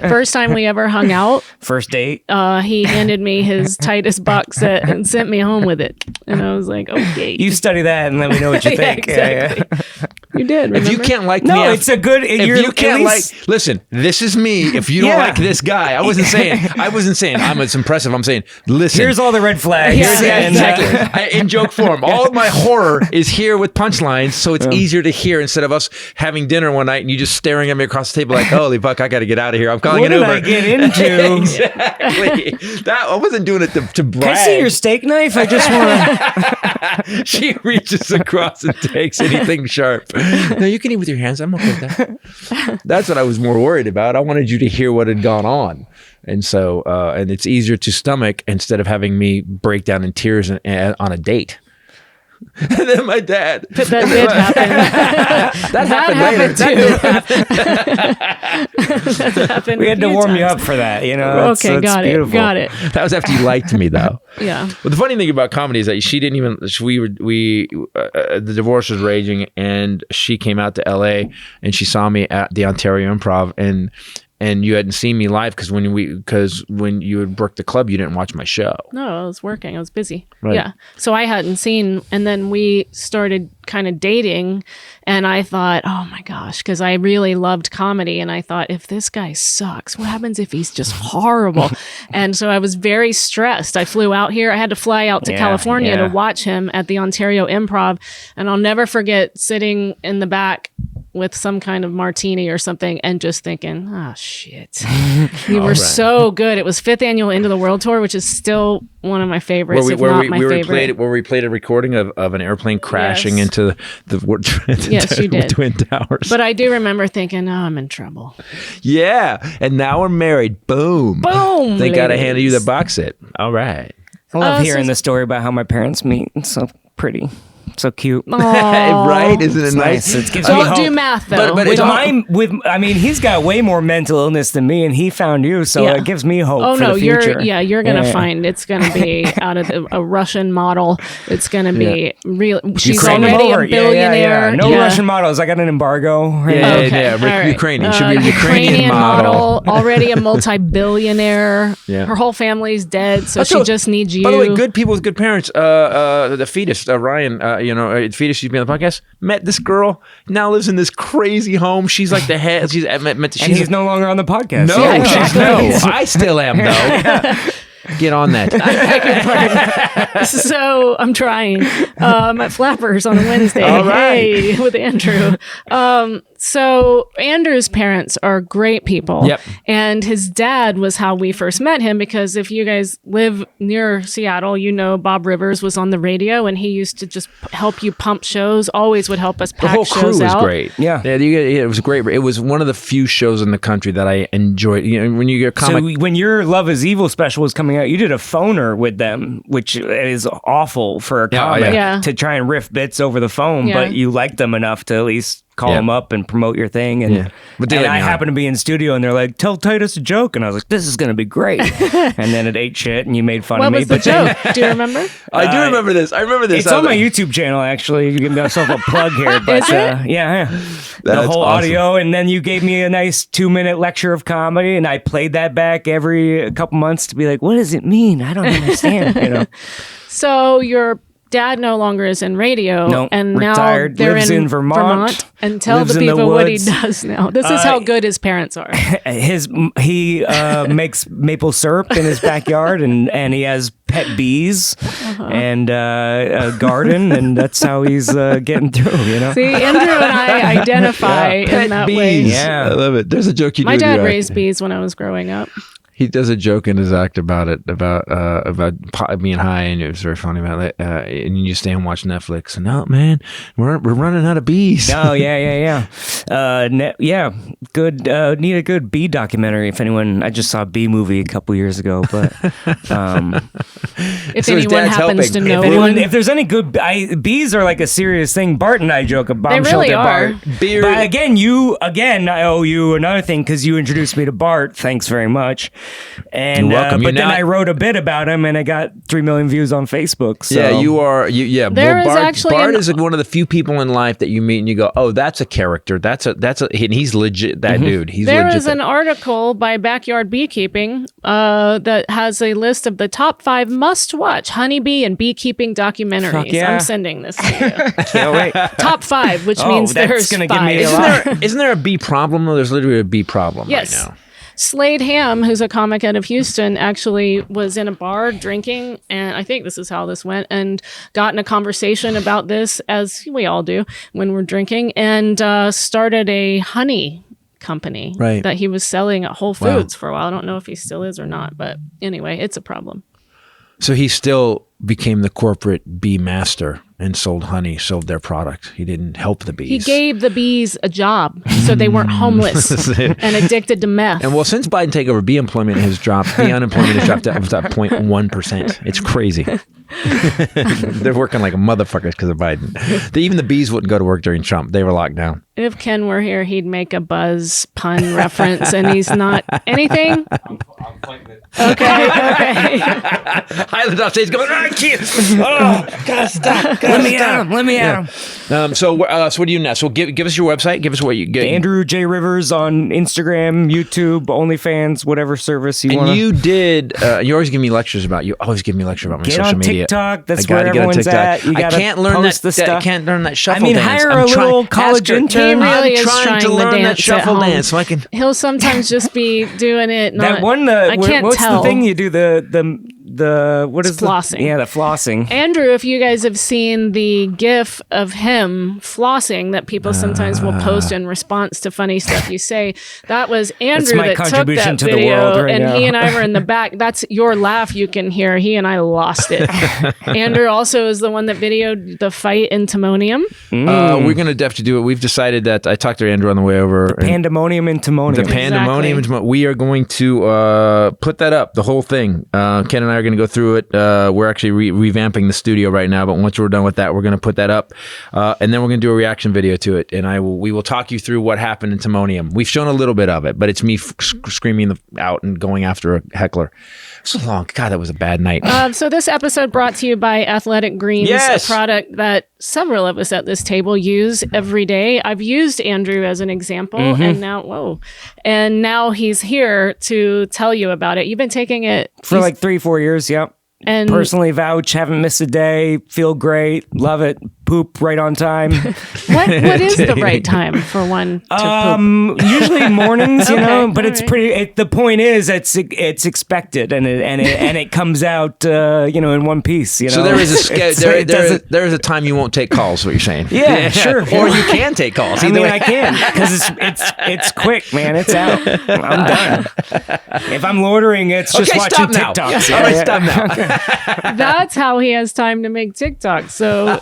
First time we ever hung out. First date. He handed me his Titus box set and sent me home with it. And I was like, okay. You study that and let me know what you think. Exactly. You did. Remember? If you can't like me. No, it's a good. If you can't listen, this is me. If you don't like this guy, I wasn't saying it's impressive. I'm saying, listen. Here's all the red flags. Exactly. In joke form. All of my horror is here with punchlines, so it's easier to hear instead of us having dinner one night and you just staring at me across the table like, holy fuck, I got to get out of here. I'm calling an Uber. What did I get into? Exactly. I wasn't doing it to brag. Can I see your steak knife? I just want to. She reaches across and takes anything sharp. No, you can eat with your hands. I'm okay with that. That's what I was more worried about. I wanted you to hear what had gone on. And so, and it's easier to stomach instead of having me break down in tears on a date. And then my dad. But that did happen. that happened later. We had to warm you up for that, you know. Okay, got it. That was after you liked me, though. Yeah. Well, the funny thing about comedy is that she didn't even. The divorce was raging, and she came out to LA, and she saw me at the Ontario Improv, and you hadn't seen me live because when you had booked the club, you didn't watch my show. No, I was working. I was busy. Right. Yeah. So I hadn't seen, and then we started kind of dating, and I thought, oh my gosh, because I really loved comedy, and I thought, if this guy sucks, what happens if he's just horrible? And so I was very stressed. I flew out here. I had to fly out to California to watch him at the Ontario Improv, and I'll never forget sitting in the back with some kind of martini or something and just thinking, oh shit, you were so good. It was 5th annual Into the World tour, which is still one of my favorites, if not my favorite. Where we played a recording of an airplane crashing into the Twin Towers. But I do remember thinking, oh, I'm in trouble. Yeah, and now we're married. Boom. They got to hand you the box set. All right. I love hearing the story about how my parents meet. It's so pretty. So cute. Right? Isn't it nice? It gives me Don't hope. do math, though. But he's got way more mental illness than me, and he found you, so it gives me hope for the future. You're going to find it's going to be out of a Russian model. It's going to be real. She's already a billionaire. No Russian models. I got an embargo. Ukrainian. Should be a Ukrainian model. Already a multi-billionaire. Her whole family's dead, so she just needs you. By the way, good people with good parents. The fetus, Ryan, fetus used to be on the podcast, met this girl, now lives in this crazy home. She's like the head. He's no longer on the podcast. No, I still am, though. Get on that. So I'm trying. I'm at Flappers on a Wednesday. All right. Hey, with Andrew. So Andrew's parents are great people. Yep. And his dad was how we first met him, because if you guys live near Seattle, you know Bob Rivers was on the radio, and he used to just help you pump shows, always would help us pack shows out. The whole crew was great. Yeah, it was great. It was one of the few shows in the country that I enjoyed. You know, when you get comic. So when your Love Is Evil special was coming out, you did a phoner with them, which is awful for a comic to try and riff bits over the phone, but you liked them enough to at least call them up and promote your thing. And, but and I happen to be in studio and they're like, tell Titus a joke. And I was like, this is going to be great. And then it ate shit and you made fun of me. What was the joke? Do you remember? I do remember this. I remember this. It's on my YouTube channel, actually. You give myself a plug here. But Is it? yeah. That's the whole awesome. audio. And then you gave me a nice 2-minute lecture of comedy. And I played that back every couple months to be like, what does it mean? I don't understand. You know. So your dad no longer is in radio, Nope, and retired, now they're lives in Vermont, and tell lives the in the people what he woods. does now. This is how good his parents are. He makes maple syrup in his backyard, and he has pet bees and a garden, and that's how he's getting through. You know. See, Andrew and I identify in that way. Yeah, I love it. There's a joke you do. My dad raised bees when I was growing up. He does a joke in his act about it, about being high, and it was very funny about it. And you stay and watch Netflix, and man, we're running out of bees. Oh yeah. Good. Need a good bee documentary. If anyone, I just saw a bee movie a couple years ago, but if anyone happens to know one, if there's any good, bees are like a serious thing. Bart and I joke about Bombshell. They really are. But again, I owe you another thing because you introduced me to Bart. Thanks very much. And You're welcome. but then I wrote a bit about him, and I got 3 million views on Facebook. So. Yeah, you are. There is actually Bart is one of the few people in life that you meet and you go, "Oh, that's a character. That's a. And he's legit. That dude. He's legit." There is an article by Backyard Beekeeping that has a list of the top 5 must-watch honeybee and beekeeping documentaries. Fuck yeah. I'm sending this to you. Can't wait. Top 5, which means that's there's gonna 5. give me a lot. Isn't there a bee problem? though? There's literally a bee problem Yes. right now. Slade Ham, who's a comic out of Houston, actually was in a bar drinking, and I think this is how this went, and got in a conversation about this, as we all do when we're drinking, and started a honey company that he was selling at Whole Foods for a while. I don't know if he still is or not, but anyway, it's a problem. So he still became the corporate bee master and sold honey, sold their product. He didn't help the bees. He gave the bees a job so they weren't homeless and addicted to meth. And well, since Biden take over, bee employment has dropped. The unemployment has dropped to 0.1%. It's crazy. They're working like a motherfucker because of Biden. Even the bees wouldn't go to work during Trump. They were locked down. If Ken were here, he'd make a Buzz pun reference, and he's not anything. Okay. Hylinder off stage going, I can't. Oh, gotta stop. Let me at him. So what do you now? So give us your website. Give us what you get. Andrew J. Rivers on Instagram, YouTube, OnlyFans, whatever service you want. And you did. You always give me lectures about. You always give me lectures about my Get social on media. TikTok. That's where everyone's at. You I can't learn that. I can't learn that shuffle dance. Hire a little college intern. He really is trying to learn that shuffle dance, so I can. He'll sometimes just be doing it. That one. I can't what's tell. the thing you do? The what is flossing? The flossing. Andrew, if you guys have seen the GIF of him flossing that people sometimes will post in response to funny stuff you say, that was Andrew my that took contribution that to the video, world right and now. he and I were in the back. That's your laugh you can hear. He and I lost it. Andrew also is the one that videoed the fight in Timonium. We're gonna have to do it. We've decided that. I talked to Andrew on the way over. Pandemonium and Timonium. The pandemonium. Exactly. We are going to put that up. The whole thing. Ken and I are going to go through it. We're actually revamping the studio right now, but once we're done with that, we're going to put that up, and then we're going to do a reaction video to it. And we will talk you through what happened in Timonium. We've shown a little bit of it, but it's me screaming out and going after a heckler. So long. God, that was a bad night. So this episode brought to you by Athletic Greens, a product that several of us at this table use every day. I've used Andrew as an example, and now he's here to tell you about it. You've been taking it for like 3-4 years. Yep. And personally vouch, haven't missed a day, feel great, love it, poop right on time. What is the right time for one to poop? Usually mornings, you know, but it's pretty. The point is, it's expected, and it comes out, in one piece. You know, so there is there is a time you won't take calls. What you're saying? Yeah, sure. Or you can take calls. I mean, I can because it's quick, man. It's out. I'm done. If I'm loitering, it's just watching TikToks. All right, stop now. That's how he has time to make TikToks. So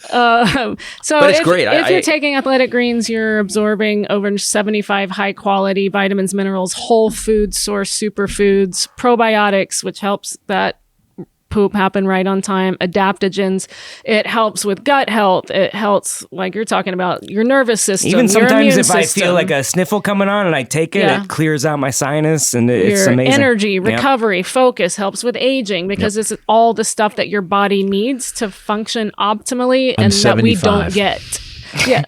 but it's great. If you're taking Athletic Greens, you're absorbing over 75 high quality vitamins, minerals, whole food source superfoods, probiotics, which helps that poop happen right on time. Adaptogens. It helps with gut health. It helps, like you're talking about, your nervous system. Even sometimes if I system. feel like a sniffle coming on and I take it, it clears out my sinus, and it's your amazing. Energy, recovery, focus, helps with aging, because it's all the stuff that your body needs to function optimally and that we don't get. Yeah,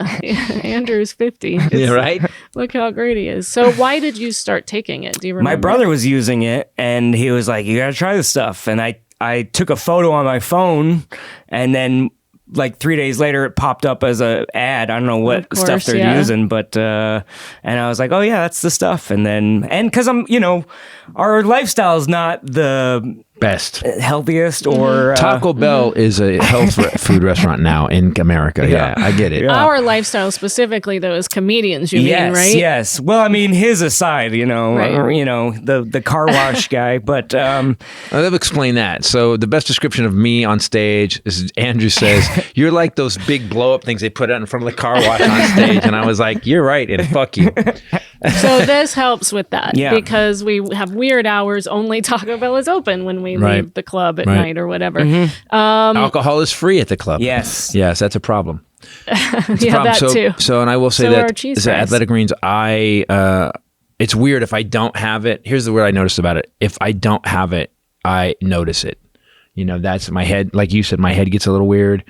Andrew's 50. Yeah, right? Look how great he is. So why did you start taking it? Do you remember? My brother was using it, and he was like, you gotta try this stuff. And I took a photo on my phone, and then like 3 days later it popped up as a ad. I don't know what stuff they're using, but and I was like, oh yeah, that's the stuff. And because I'm, our lifestyle is not the best, healthiest, or Taco Bell is a health food restaurant now in America. Yeah, I get it. Our lifestyle specifically, though, as comedians, you mean, right? Yes. Well, I mean, his aside, the car wash guy, but I'll explain that. So the best description of me on stage is Andrew says, "You're like those big blow up things they put out in front of the car wash on stage," and I was like, "You're right," and fuck you. So this helps with that because we have weird hours. Only Taco Bell is open when we leave the club at night or whatever. Alcohol is free at the club. Yes, that's a problem. That too. So, and I will say that Athletic Greens, it's weird if I don't have it. Here's the word I noticed about it. If I don't have it, I notice it. That's my head. Like you said, my head gets a little weird.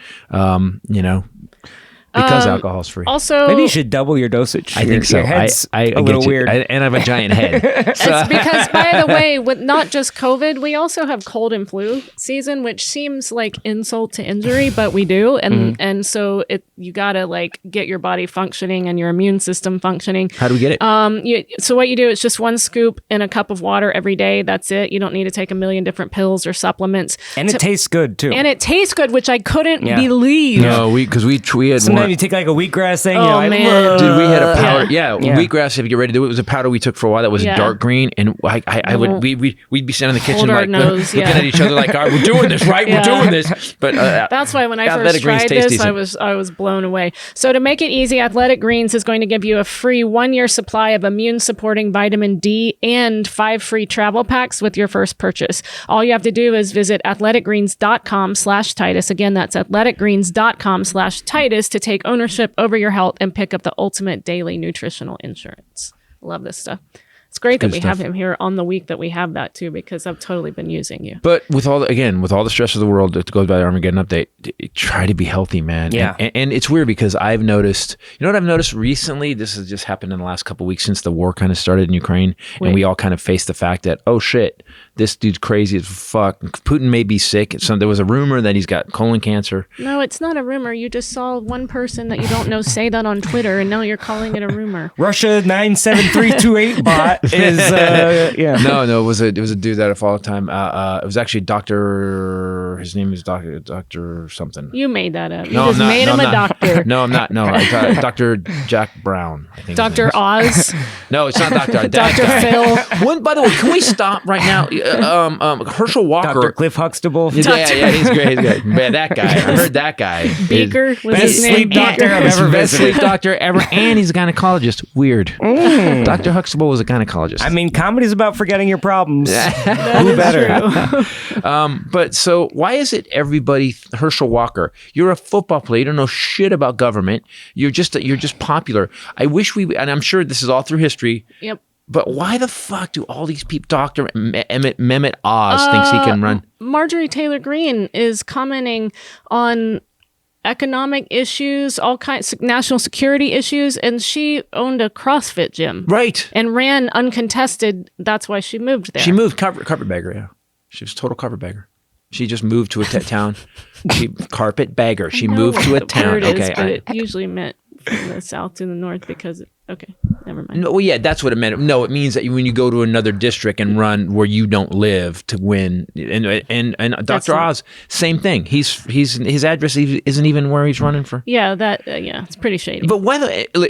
Because alcohol's free. Also, maybe you should double your dosage. I think so. Your head's I a little weird. And I have a giant head. It's because, by the way, with not just COVID, we also have cold and flu season, which seems like insult to injury, but we do. And so you gotta get your body functioning and your immune system functioning. How do we get it? So what you do is just 1 scoop in a cup of water every day. That's it. You don't need to take a million different pills or supplements. And it tastes good too. And it tastes good, which I couldn't believe. No, because we had sometimes you take like a wheatgrass thing. Oh, man. Dude, we had a powder. Wheatgrass. If you get ready to do it, was a powder we took for a while that was dark green, and we'd be sitting in the kitchen looking at each other like, all right, we're doing this, right? We're doing this. But that's why when I first tried this, I was blown away. So to make it easy, Athletic Greens is going to give you a free 1-year supply of immune supporting vitamin D and 5 free travel packs with your first purchase. All you have to do is visit athleticgreens.com/Titus. Again, that's athleticgreens.com/Titus to take ownership over your health and pick up the ultimate daily nutritional insurance. Love this stuff. It's great that we have him here on the week that we have that too, because I've totally been using you. But with all the stress of the world that goes by the Armageddon update, try to be healthy, man. Yeah. And it's weird because I've noticed, what I've noticed recently, this has just happened in the last couple of weeks since the war kind of started in Ukraine, and we all kind of faced the fact that, oh shit, this dude's crazy as fuck. Putin may be sick. So there was a rumor that he's got colon cancer. No, it's not a rumor. You just saw one person that you don't know say that on Twitter, and now you're calling it a rumor. Russia 97328 bot is No, it was a dude that I follow all the time. It was actually Dr. His name is Dr. something. You made that up. No, you just made him a doctor. No, I'm not. No, Dr. Jack Brown. I think Dr. Oz. No, it's not Dr. Dr. Phil. By the way, can we stop right now? Herschel Walker. Dr. Cliff Huxtable. Yeah, he's great. Man, that guy. I heard that guy. Beaker was best his name. sleep doctor I've ever Best visited. sleep doctor ever, and he's a gynecologist. Weird. Dr. Huxtable was a gynecologist. I mean, comedy's about forgetting your problems. Who better? But so why is it everybody, Herschel Walker, you're a football player, you don't know shit about government, you're just popular. I wish and I'm sure this is all through history. Yep. But why the fuck do all these people, Dr. Mehmet Oz thinks he can run? Marjorie Taylor Greene is commenting on economic issues, all kinds of national security issues, and she owned a CrossFit gym. Right. And ran uncontested. That's why she moved there. She moved, carpetbagger, yeah. She was total carpetbagger. She just moved to a town. Carpetbagger. She moved to a town. Okay. But it usually meant from the south to the north because never mind. No, well, yeah, that's what it meant. No, it means that when you go to another district and run where you don't live to win, and Dr. Oz, same thing. His address isn't even where he's running for. Yeah, it's pretty shady. But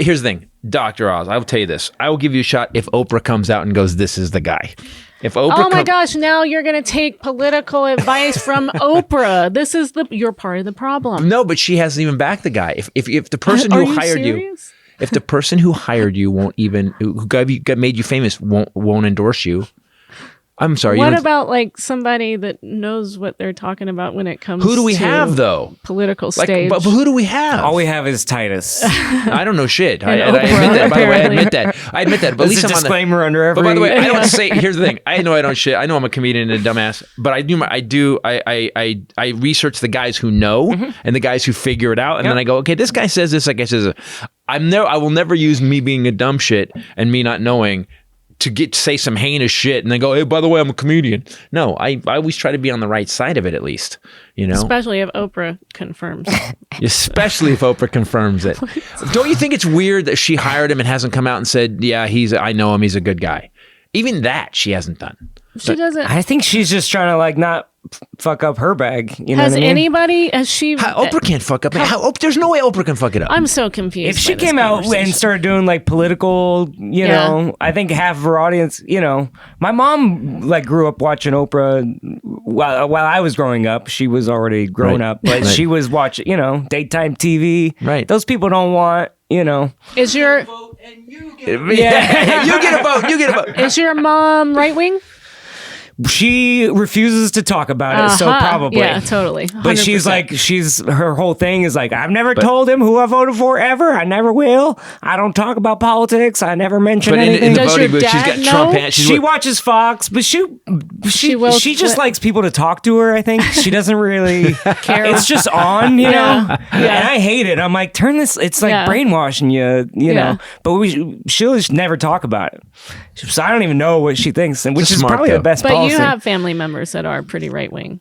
here's the thing, Dr. Oz. I will tell you this. I will give you a shot if Oprah comes out and goes, "This is the guy." If Oprah my gosh! Now you're going to take political advice from Oprah. This is you're part of the problem. No, but she hasn't even backed the guy. If the person who hired you. If the person who hired you won't even, who made you famous, won't endorse you, I'm sorry. What about like somebody that knows what they're talking about when it comes? Who do we to have though? Political Like, stage. but who do we have? All we have is Titus. I don't know shit. I And admit Oprah, that. By the way, I apparently. admit that. But at least There's a I'm on the disclaimer under every. But by the way, I don't say. Here's the thing. I know I don't shit. I know I'm a comedian and a dumbass. But I research the guys who know and the guys who figure it out, and then I go, okay, this guy says this. I guess says I will never use me being a dumb shit and me not knowing to say some heinous shit and then go, hey, by the way, I'm a comedian. No, I always try to be on the right side of it at least. You know, especially if Oprah confirms. Especially if Oprah confirms it. Don't you think it's weird that she hired him and hasn't come out and said, yeah, I know him, he's a good guy. Even that she hasn't done. She doesn't. I think she's just trying to like not fuck up her bag. You know Has what I mean? anybody? Has she? Oprah can't fuck up. There's no way Oprah can fuck it up. I'm so confused. If she came out and started doing like political, you know, I think half of her audience, you know, my mom like grew up watching Oprah while I was growing up. She was already grown up, but she was watching, you know, daytime TV. Right. Those people don't want, you know. Is your you get a vote. You get a vote. Is your mom right wing? She refuses to talk about it, so probably. Yeah, totally. 100%. But she's like, her whole thing is like, I've never told him who I voted for ever. I never will. I don't talk about politics. I never mention anything. In the Does voting your booth, she's dad got Trump know? hands. She watches Fox, but she just likes people to talk to her, I think. She doesn't really care. It's just on, you know? Yeah. And I hate it. I'm like, turn this, it's like brainwashing you, you know? But she'll just never talk about it. So I don't even know what she thinks, and which is smart, probably though. the best But policy. you have family members that are pretty right wing.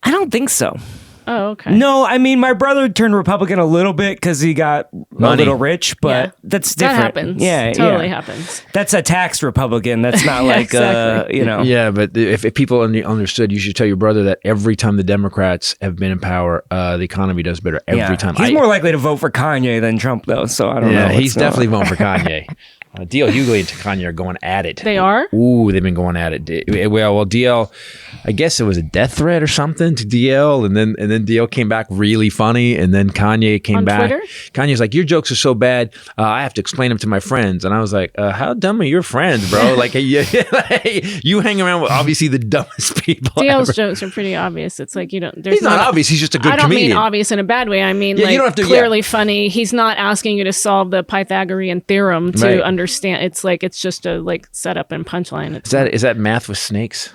I don't think so. Oh, okay. No, I mean, my brother turned Republican a little bit because he got a little rich, but that's different. That happens. Yeah, Totally happens. That's a taxed Republican. That's not like, exactly. you know. Yeah, but if people understood, you should tell your brother that every time the Democrats have been in power, the economy does better every time. He's more likely to vote for Kanye than Trump, though, so I don't know. Yeah, he's definitely voting for Kanye. DL Hughley and Kanye are going at it. They are? Ooh, they've been going at it. Well, DL, I guess it was a death threat or something to DL, and then DL came back really funny, and then Kanye came on back. Twitter? Kanye's like, your jokes are so bad, I have to explain them to my friends. And I was like, how dumb are your friends, bro? Like, you hang around with obviously the dumbest people. DL's ever. jokes are pretty obvious. It's like, you don't. He's not obvious. He's just a good I don't comedian. mean obvious in a bad way. I mean, Yeah, like, you don't have to- clearly funny. He's not asking you to solve the Pythagorean theorem to Right. understand. It's like, it's just a like setup and punchline. It's Is that math with snakes?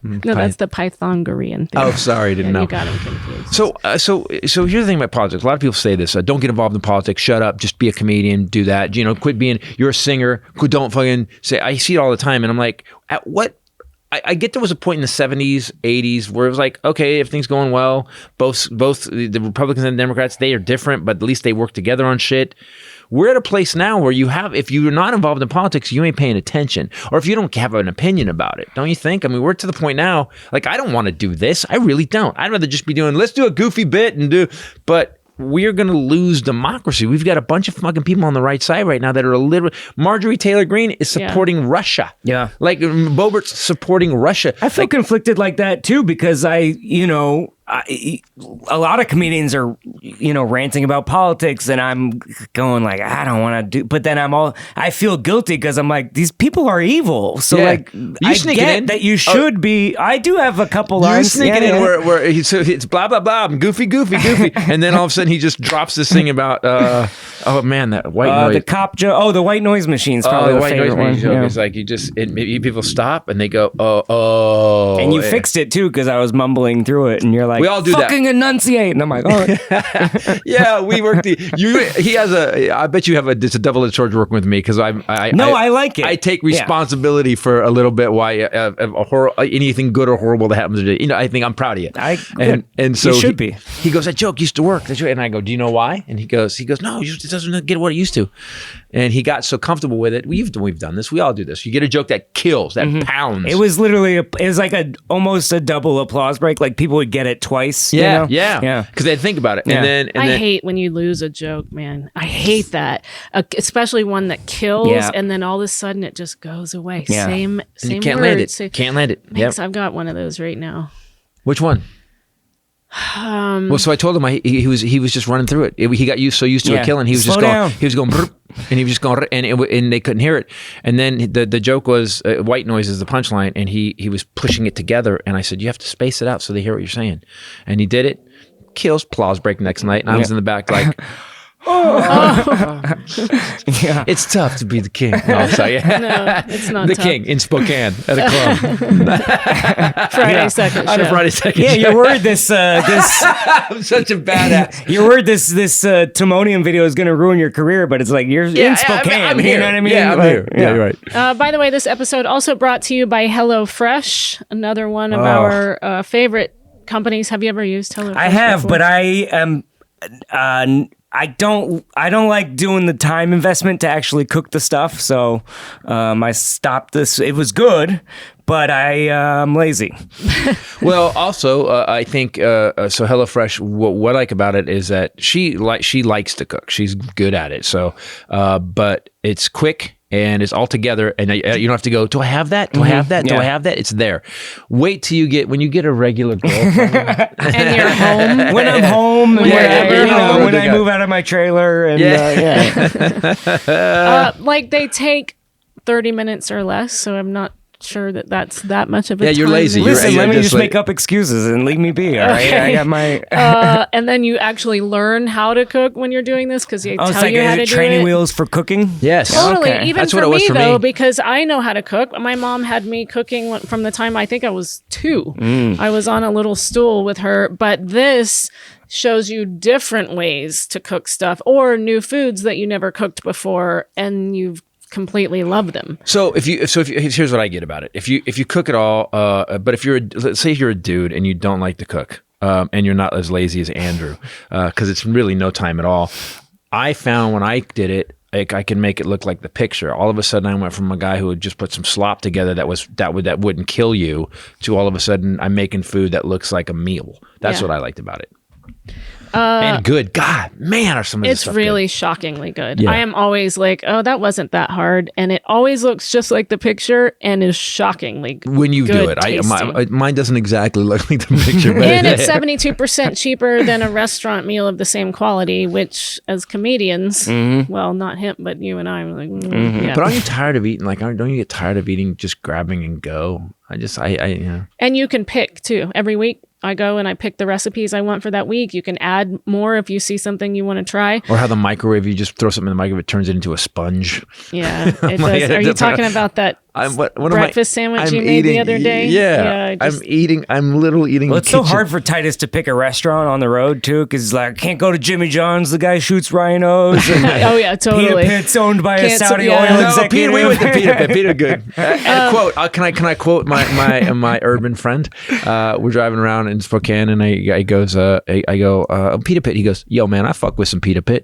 no, that's the Pythagorean theorem. Oh, sorry, didn't know. You got him confused. So here's the thing about politics. A lot of people say this: don't get involved in politics. Shut up. Just be a comedian. Do that. You know, quit being. You're a singer. Don't fucking say. I see it all the time, and I'm like, at what? I get there was a point in the 70s, 80s where it was like, okay, if things going well, both the Republicans and the Democrats, they are different, but at least they work together on shit. We're at a place now where if you're not involved in politics, you ain't paying attention. Or if you don't have an opinion about it, don't you think? I mean, we're to the point now, like, I don't want to do this. I really don't. I'd rather just be doing, let's do a goofy bit but we're going to lose democracy. We've got a bunch of fucking people on the right side right now that are literally, Marjorie Taylor Greene is supporting Russia. Yeah. Like, Boebert's supporting Russia. I feel conflicted like that too because a lot of comedians are, ranting about politics, and I'm going like, I don't want to do. But then I feel guilty because I'm like, these people are evil. So I get that you should be. I do have a couple lines. You're sneaking in where it's blah blah blah, and goofy, and then all of a sudden he just drops this thing about oh man, that white noise. The cop joke. Oh, the white noise machine's probably the white favorite noise one. machine joke. Yeah. It's like people stop and they go oh, and you fixed it too because I was mumbling through it, and you're like, we all do fucking that. Enunciate, and I'm like, oh. Yeah, we work. He has I bet you have it's a double-edged sword working with me because I like it. I take responsibility for a little bit why anything good or horrible that happens to you. I think I'm proud of you. And so you should be. He goes, that joke used to work. And I go, do you know why? And he goes, no, it doesn't get what it used to. And he got so comfortable with it. We've done this. We all do this. You get a joke that kills, that pounds. It was literally like almost a double applause break. Like people would get it twice. Yeah, you know? yeah. Because they'd think about it. Yeah. And then I hate when you lose a joke, man. I hate that, especially one that kills, and then all of a sudden it just goes away. Yeah. Same and you can't words. land it. Can't land it. Yep. I've got one of those right now. Which one? Well, so I told him he was just running through it. He got so used to it killing. He was Slow just down. going. He was going, brr, and he was just going, and they couldn't hear it. And then the joke was white noise is the punchline, and he was pushing it together. And I said, you have to space it out so they hear what you're saying. And he did it. Kills, applause break next night, and I was in the back like. Yeah. It's tough to be the king. No, sorry. No, it's not the tough. king in Spokane at a club. Friday second show. On a Friday second Yeah, show. you're worried this I'm such a badass. you're worried this Timonium video is going to ruin your career, but it's like you're in Spokane. I'm here. You know what I mean? Yeah, I'm here. Yeah, you're right. By the way, this episode also brought to you by HelloFresh, another one of our favorite companies. Have you ever used HelloFresh? I have, before? but I am. I don't like doing the time investment to actually cook the stuff, so I stopped this. It was good, but I'm lazy. Well, also, I think so. HelloFresh. What I like about it is that she likes to cook. She's good at it. So, but it's quick. And it's all together, and you don't have to go, do I have that? Do I have that? Do I have that? It's there. Wait till when you get a regular girlfriend. And you're home. When I'm home, and wherever, when I move out of my trailer, and Like they take 30 minutes or less, so I'm not sure that's that much of a Yeah, you're time lazy. investment. listen, let me just just like- make up excuses and leave me be. All right, I got my. And then you actually learn how to cook when you're doing this because they Oh, it's tell like you how to do training it. wheels for cooking. Yes. Totally. Okay. Even That's for what it was me, for though, me. because I know how to cook. My mom had me cooking from the time I think I was 2. I was on a little stool with her. But this shows you different ways to cook stuff or new foods that you never cooked before, and you've completely love them. So here's what I get about it. If you cook it all, but let's say you're a dude and you don't like to cook, and you're not as lazy as Andrew, because it's really no time at all. I found when I did it, I can make it look like the picture. All of a sudden, I went from a guy who would just put some slop together that wouldn't kill you to all of a sudden I'm making food that looks like a meal. That's what I liked about it. And good. God, man, are some of this It's stuff really good. shockingly good. Yeah. I am always like, oh, that wasn't that hard. And it always looks just like the picture and is shockingly When you do good it. tasting. Mine doesn't exactly look like the picture. But And it's 72% cheaper than a restaurant meal of the same quality, which as comedians, well, not him, but you and I were like, yeah. But aren't you tired of eating? Like, don't you get tired of eating just grabbing and go? And you can pick too. Every week I go and I pick the recipes I want for that week. You can add more if you see something you want to try. Or how the microwave, you just throw something in the microwave, it turns it into a sponge. Yeah, it does. Like, Are you talking about that breakfast sandwich you made the other day? Yeah, I'm literally eating. Well, it's so hard for Titus to pick a restaurant on the road too, because like can't go to Jimmy John's. The guy shoots rhinos. And Oh yeah, totally. Pita Pit's owned by a Can't- Saudi yeah. oil No, executive. We went to Pita Pit. Pita good. And quote. Can I quote my urban friend? We're driving around in Spokane, and I go Pita Pit. He goes, yo man, I fuck with some Pita Pit.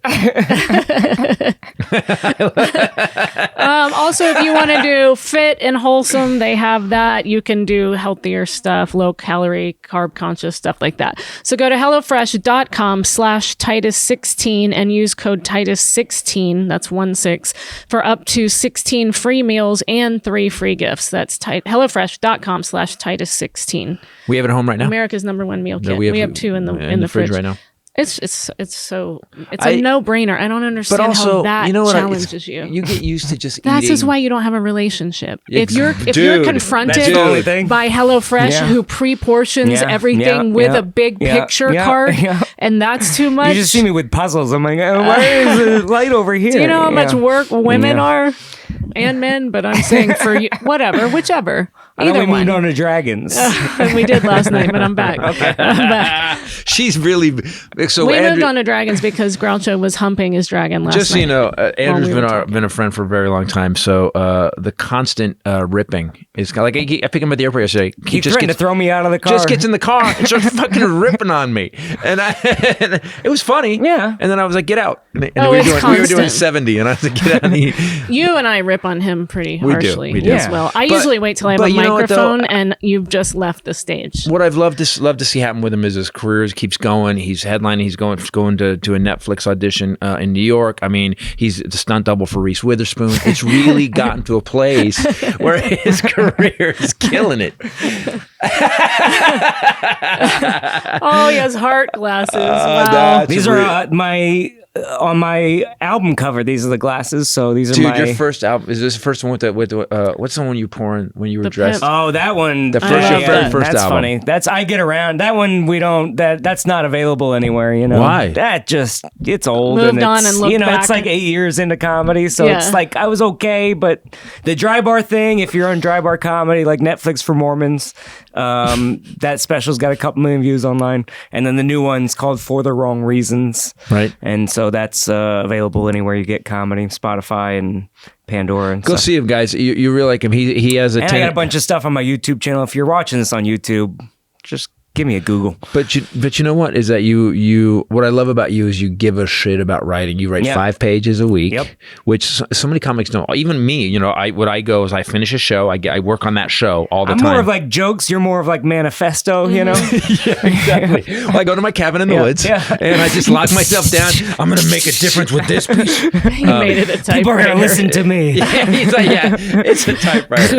Also, if you want to do fit and wholesome, they have that. You can do healthier stuff, low calorie, carb conscious stuff like that. So go to HelloFresh.com/Titus16 and use code Titus16, that's 16, for up to 16 free meals and 3 free gifts. That's HelloFresh.com/Titus16. We have it at home right now. America's #1 meal kit. No, we have 2 in the fridge right now. It's a no-brainer. I don't understand how that challenges you. You get used to just That's eating. just why you don't have a relationship. If you're Dude, confronted that's the only thing. by HelloFresh who pre-portions everything with a big picture card, and that's too much. You just see me with puzzles. I'm like, why is the light over here? Do you know how much work women are and men? But I'm saying for you, whichever. I know Either we one. moved on to dragons. And we did last night, but I'm back. Okay. I'm back. She's really so. We Andrew, moved on to dragons because Groucho was humping his dragon last just so night. you know, Andrew's we were been a friend for a very long time. So the constant ripping is kind of like I picked him at the airport yesterday. He threatened to throw me out of the car. Just gets in the car and starts fucking ripping on me, and it was funny. Yeah. And then I was like, "Get out!" And we it's were doing constant. 70, and I was like, "Get out!" And You and I rip on him pretty We do, harshly we do. as well. I But- usually wait till I have but a you know microphone, and you've just left the stage. What I've loved to see happen with him is his career keeps going. He's headlining. He's going to a Netflix audition in New York. I mean, he's the stunt double for Reese Witherspoon. It's really gotten to a place where his career is killing it. Oh, he has heart glasses. Wow. These are on my album cover. These are the glasses. So these are Dude, your first album, is this the first one with what's the one you pouring when you were dressed? Oh, that one. The first, your very first that's album. Funny. That's I Get Around. That one that's not available anywhere, Why? It's old. Moved on and looked back. It's like 8 years into comedy. So it's like, I was okay, but the dry bar thing, if you're on dry bar comedy, like Netflix for Mormons, that special's got a couple million views online. And then the new one's called For the Wrong Reasons. Right. And so that's available anywhere you get comedy, Spotify and Pandora. And Go stuff. see him, guys. You really like him. He has a. And I got a bunch of stuff on my YouTube channel. If you're watching this on YouTube, just give me a Google. But you know what is that you what I love about you is you give a shit about writing. You write 5 pages a week, which so many comics don't. Even me, what I go is I finish a show, I work on that show all the time. I'm more of like jokes. You're more of like manifesto. You know? Yeah, exactly. Well, I go to my cabin in the woods and I just lock myself down. I'm gonna make a difference with this piece. He made it a typewriter. People are gonna listen to me. He's like, it's a typewriter.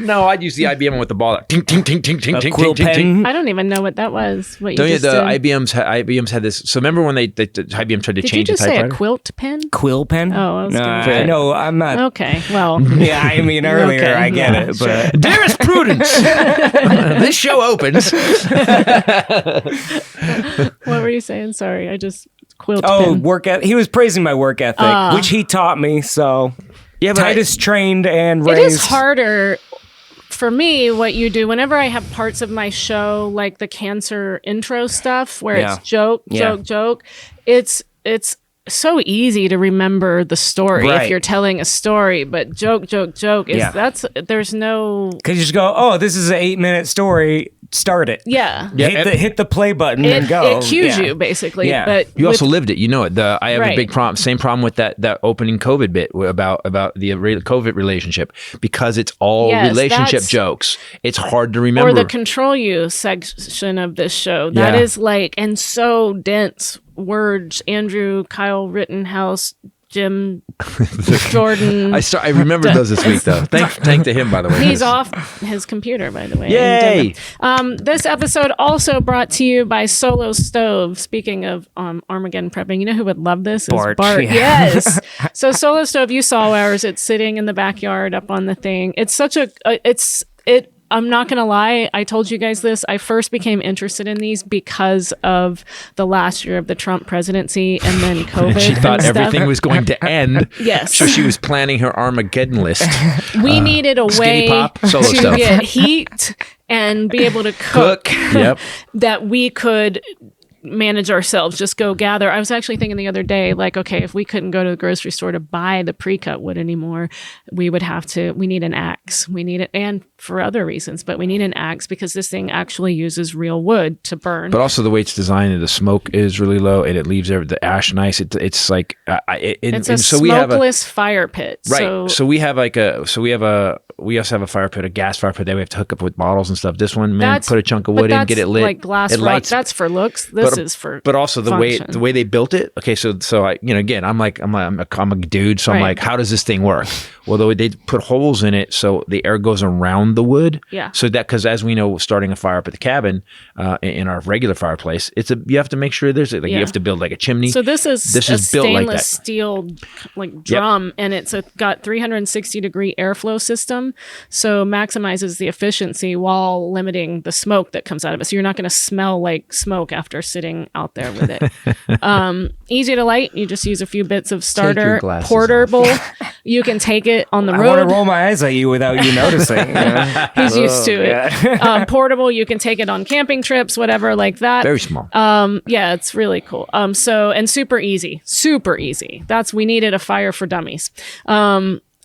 No, I'd use the IBM one with the ball. Ting ting ting ting ting ting ting ting. I don't even know what that was. What you Don't just the did. IBM's had this. So remember when IBM tried to Did change you just the typewriter? say a quilt pen? Quill pen? Oh, I was gonna I say. know. I'm not. Okay, well. Yeah, I mean earlier Okay, I get it, but Dearest Prudence, this show opens. What were you saying? Sorry, I just quilt oh, pen. he was praising my work ethic, which he taught me. So Yeah, but Titus trained and raised. It is harder for me what you do whenever I have parts of my show like the cancer intro stuff where it's joke. It's so easy to remember the story if you're telling a story, but joke is there's no, because you just go, oh, this is an 8-minute story, start it. Hit the play button and go. It cues you basically. But you also lived it. You know it. I have a big problem. Same problem with that opening COVID bit about the COVID relationship, because it's all relationship jokes. It's hard to remember. Or the control you section of this show. That is like, and so dense. Words, Andrew, Kyle Rittenhouse, Jim, Jordan. I remember those this week though. Thank to him, by the way. He's off his computer, by the way. Yay! This episode also brought to you by Solo Stove. Speaking of Armageddon prepping, you know who would love this? Bart. Yeah. Yes. So Solo Stove, you saw ours. It's sitting in the backyard up on the thing. It's such a I'm not going to lie. I told you guys this. I first became interested in these because of the last year of the Trump presidency and then COVID. And she thought everything was going to end. Yes. So she was planning her Armageddon list. We needed a way to get heat and be able to cook that we could manage ourselves, just go gather. I was actually thinking the other day, like, okay, if we couldn't go to the grocery store to buy the pre-cut wood anymore, we need an axe. We need it, and for other reasons, but we need an axe because this thing actually uses real wood to burn. But also the way it's designed, the smoke is really low and it leaves the ash nice. It's like it's a smokeless fire pit. Right. So we also have a fire pit, a gas fire pit that we have to hook up with bottles and stuff. This one, put a chunk of wood in, get it lit. Like glass rock. That's for looks. This is for. But also the function. way they built it. Okay, so I again I'm a dude, so I'm like, how does this thing work? Well, they put holes in it so the air goes around the wood. Yeah. So that, because as we know, starting a fire up at the cabin, in our regular fireplace, you have to make sure you have to build like a chimney. So this is built like that. Stainless steel drum, and it's got 360 degree airflow system, so maximizes the efficiency while limiting the smoke that comes out of it. So you're not going to smell like smoke after sitting out there with it. Easy to light. You just use a few bits of starter. Portable. You can take it on the road. I want to roll my eyes at you without you noticing. He's used to it. Portable. You can take it on camping trips, whatever like that. Very small. Yeah, it's really cool. And super easy. We needed a fire for dummies.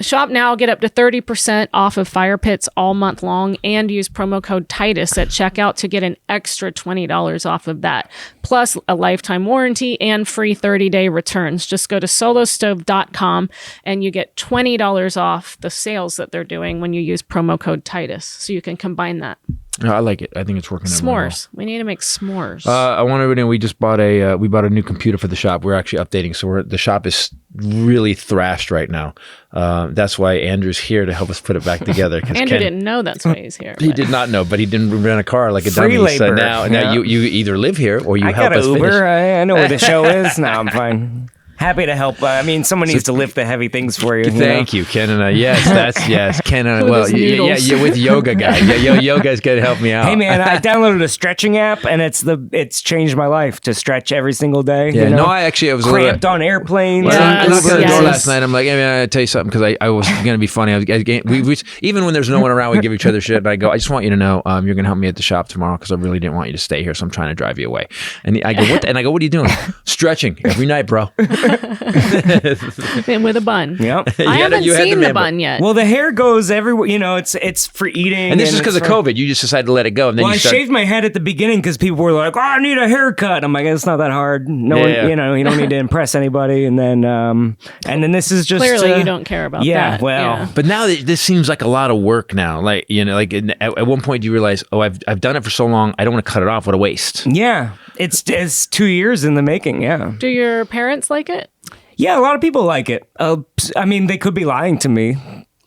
Shop now, get up to 30% off of fire pits all month long, and use promo code Titus at checkout to get an extra $20 off of that. Plus a lifetime warranty and free 30-day returns. Just go to solostove.com and you get $20 off the sales that they're doing when you use promo code Titus. So you can combine that. I like it. I think it's working. S'mores. We need to make s'mores. I want to know. We just bought a new computer for the shop. We're actually updating, so the shop is really thrashed right now. That's why Andrew's here to help us put it back together. Andrew didn't know that's why he's here. He did not know, but he didn't rent a car like a Free dummy. labor. So now you either live here or you I help got us an Uber. finish. I know where the show is. No, I'm fine. Happy to help. I mean, someone needs to lift the heavy things for you. Thank you, Ken and I. Yes, Ken and I. Well, yeah, with yoga guy. Yeah, yoga's gonna help me out. Hey man, I downloaded a stretching app, and it's changed my life to stretch every single day. Yeah, you know? no, I was cramped on airplanes. Well, I knocked on the door Yes. last night. I'm like, hey, man, I tell you something because I was going to be funny. We even when there's no one around, we give each other shit. And I go, I just want you to know, you're going to help me at the shop tomorrow because I really didn't want you to stay here, so I'm trying to drive you away. And I go, what? And I go, what are you doing? Stretching every night, bro. And with a bun. Yep. I haven't seen the bun yet. Well, the hair goes everywhere. You know, it's for eating. And this is because of COVID. You just decided to let it go. And then Well, I shaved my head at the beginning because people were like, "Oh, I need a haircut." I'm like, "It's not that hard. No one, you know, you don't need to impress anybody." And then this is just clearly you don't care about that. Yeah, well, Yeah. But now this seems like a lot of work now. Like, you know, like at one point you realize, oh, I've done it for so long. I don't want to cut it off. What a waste. yeah, it's 2 years in the making. Yeah, Do your parents like it? yeah, a lot of people like it. I mean, they could be lying to me.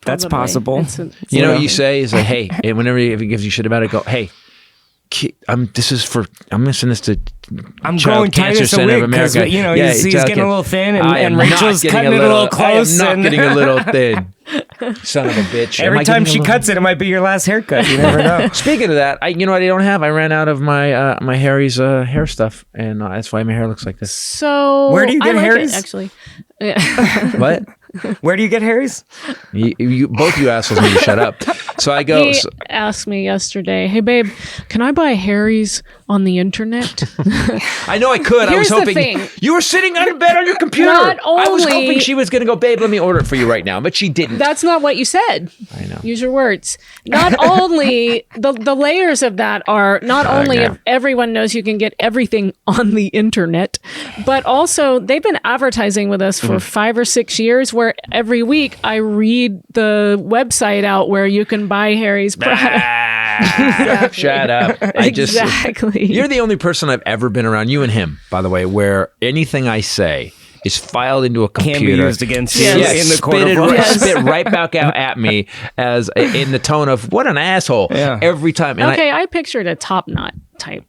That's Probably. possible. You know what you say is like, hey, and whenever if he gives you shit about it, go, hey, I'm missing this to I'm Child growing Cancer Titus a Center of wig because America. he's getting a little thin, I am and Rachel's not cutting it a little close. I am and not getting a little thin. Son of a bitch. Am I Every time getting a she little- cuts it, it might be your last haircut. You never know. Speaking of that, you know what I don't have? I ran out of my my Harry's hair stuff, and that's why my hair looks like this. So Where do you get I like Harry's? it, actually. What? Where do you get Harry's? Both you assholes need to shut up. So I go. He asked me yesterday, "Hey babe, can I buy Harry's on the internet?" I know I could. I was Here's the hoping thing. you were sitting on bed on your computer. Not I was only- hoping she was going to go, babe, let me order it for you right now, but she didn't. That's not what you said. I know. Use your words. Not only the layers of that are not only yeah. if everyone knows you can get everything on the internet, but also they've been advertising with us for 5 or 6 years where every week I read the website out where you can buy Harry's product. Shut up. Exactly. You're the only person I've ever been around, you and him, by the way, where anything I say is filed into a computer. Can be used against you Yes. in the court of law. Spit right back out at me as in the tone of what an asshole every time. And Okay, I pictured a top knot type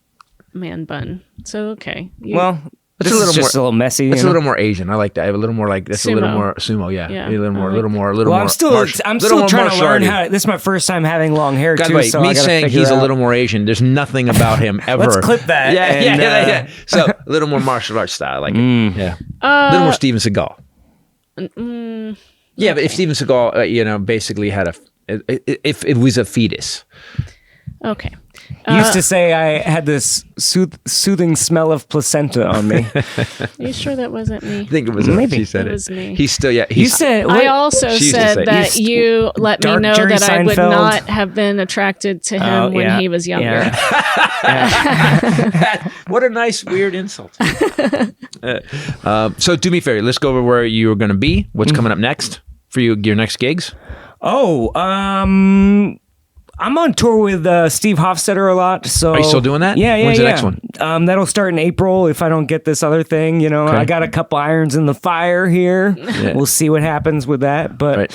man bun. So okay. Well, It's this a little is just more- a little messy. It's you a know? little more Asian. I like that. I have a little more like that's a little Sumo. more sumo. Yeah, Yeah. a little more, Well, more. I'm still little more trying to learn martial how. arty. This is my first time having long hair God, too. wait, so me I gotta saying figure he's a out- little more Asian. There's nothing about him ever. Let's clip that. Yeah, and, yeah. So a little more martial arts style, I like it. Yeah, a little more Steven Seagal. Yeah, but if Steven Seagal, basically had if it was a fetus. Okay. Used to say I had this soothing smell of placenta on me. You sure that wasn't me? I think it was Maybe. She said It was me. He's still You said I what? also She used to say- said that you let me Dark know Jerry that I would Seinfeld. not have been attracted to him when yeah. he was younger. Yeah. What a nice weird insult. So do me a favor. Let's go over where you're going to be. What's coming up next for you? Your next gigs. Oh, I'm on tour with Steve Hofstetter a lot. So Are you still doing that? Yeah. When's the next one? That'll start in April if I don't get this other thing. You know, Okay. I got a couple irons in the fire here. We'll see what happens with that. But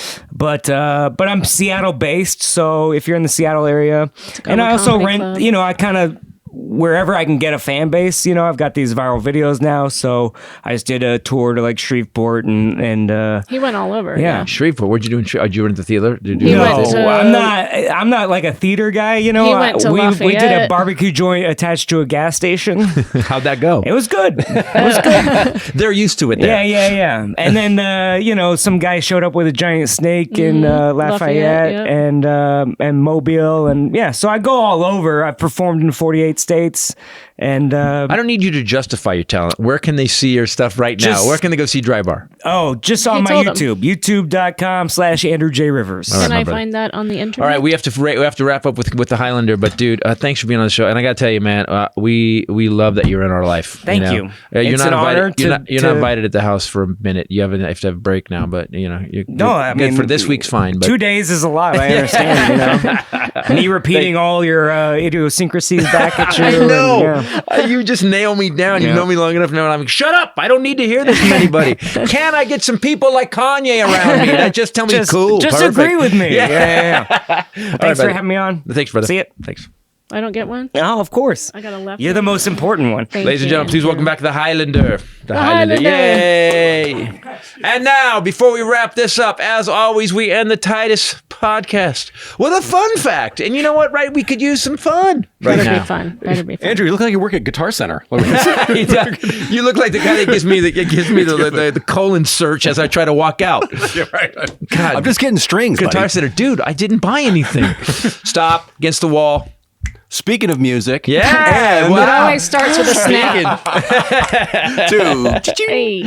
I'm Seattle based, so if you're in the Seattle area, and I also comedy rent. club. You know, I kind of. Wherever I can get a fan base, you know, I've got these viral videos now. So I just did a tour to like Shreveport and He went all over. yeah. Shreveport. Where'd you do? Did you rent the theater? Did you He do went that? to- I'm not like a theater guy, you know. He went to we did a Lafayette. barbecue joint attached to a gas station. How'd that go? It was good. It was good. They're used to it there. Yeah. And then some guy showed up with a giant snake in Lafayette yep. and Mobile, and yeah. So I go all over. I've performed in 48 states. dates. And I don't need you to justify your talent. Where can they see your stuff right now? Where can they go see Dry Bar? Oh, just on my YouTube. YouTube.com/Andrew J. Rivers. Can I find that on the internet? All right, we have to wrap up with the Hylinder. But dude, thanks for being on the show. And I got to tell you, man, we love that you're in our life. Thank you. You're not invited. You're not invited at the house for a minute. You have to have a break now. But I mean, for this week's fine. But 2 days is a lot. I understand. Me repeating all your idiosyncrasies back at you. I know. You just nail me down. You know me long enough now. And I'm like, shut up. I don't need to hear this from anybody. Can I get some people like Kanye around me? That just tell me cool. Just perfect. agree with me. Yeah. Thanks for having me on. Thanks, brother. See it. Thanks. I don't get one? Oh, of course. I got a left. You're the most important one. Thank Ladies and gentlemen, please welcome back the Hylinder. The Hylinder. Yay! And now, before we wrap this up, as always, we end the Titus podcast with a fun fact. And you know what, right? We could use some fun right Better now. be fun. Better be fun. Andrew, you look like you work at Guitar Center. You look like the guy that gives me the colon search as I try to walk out. You're right. God, I'm just getting strings, Guitar buddy. Center. Dude, I didn't buy anything. Stop. Against the wall. Speaking of music, Yeah. It always starts with a snap. Hey.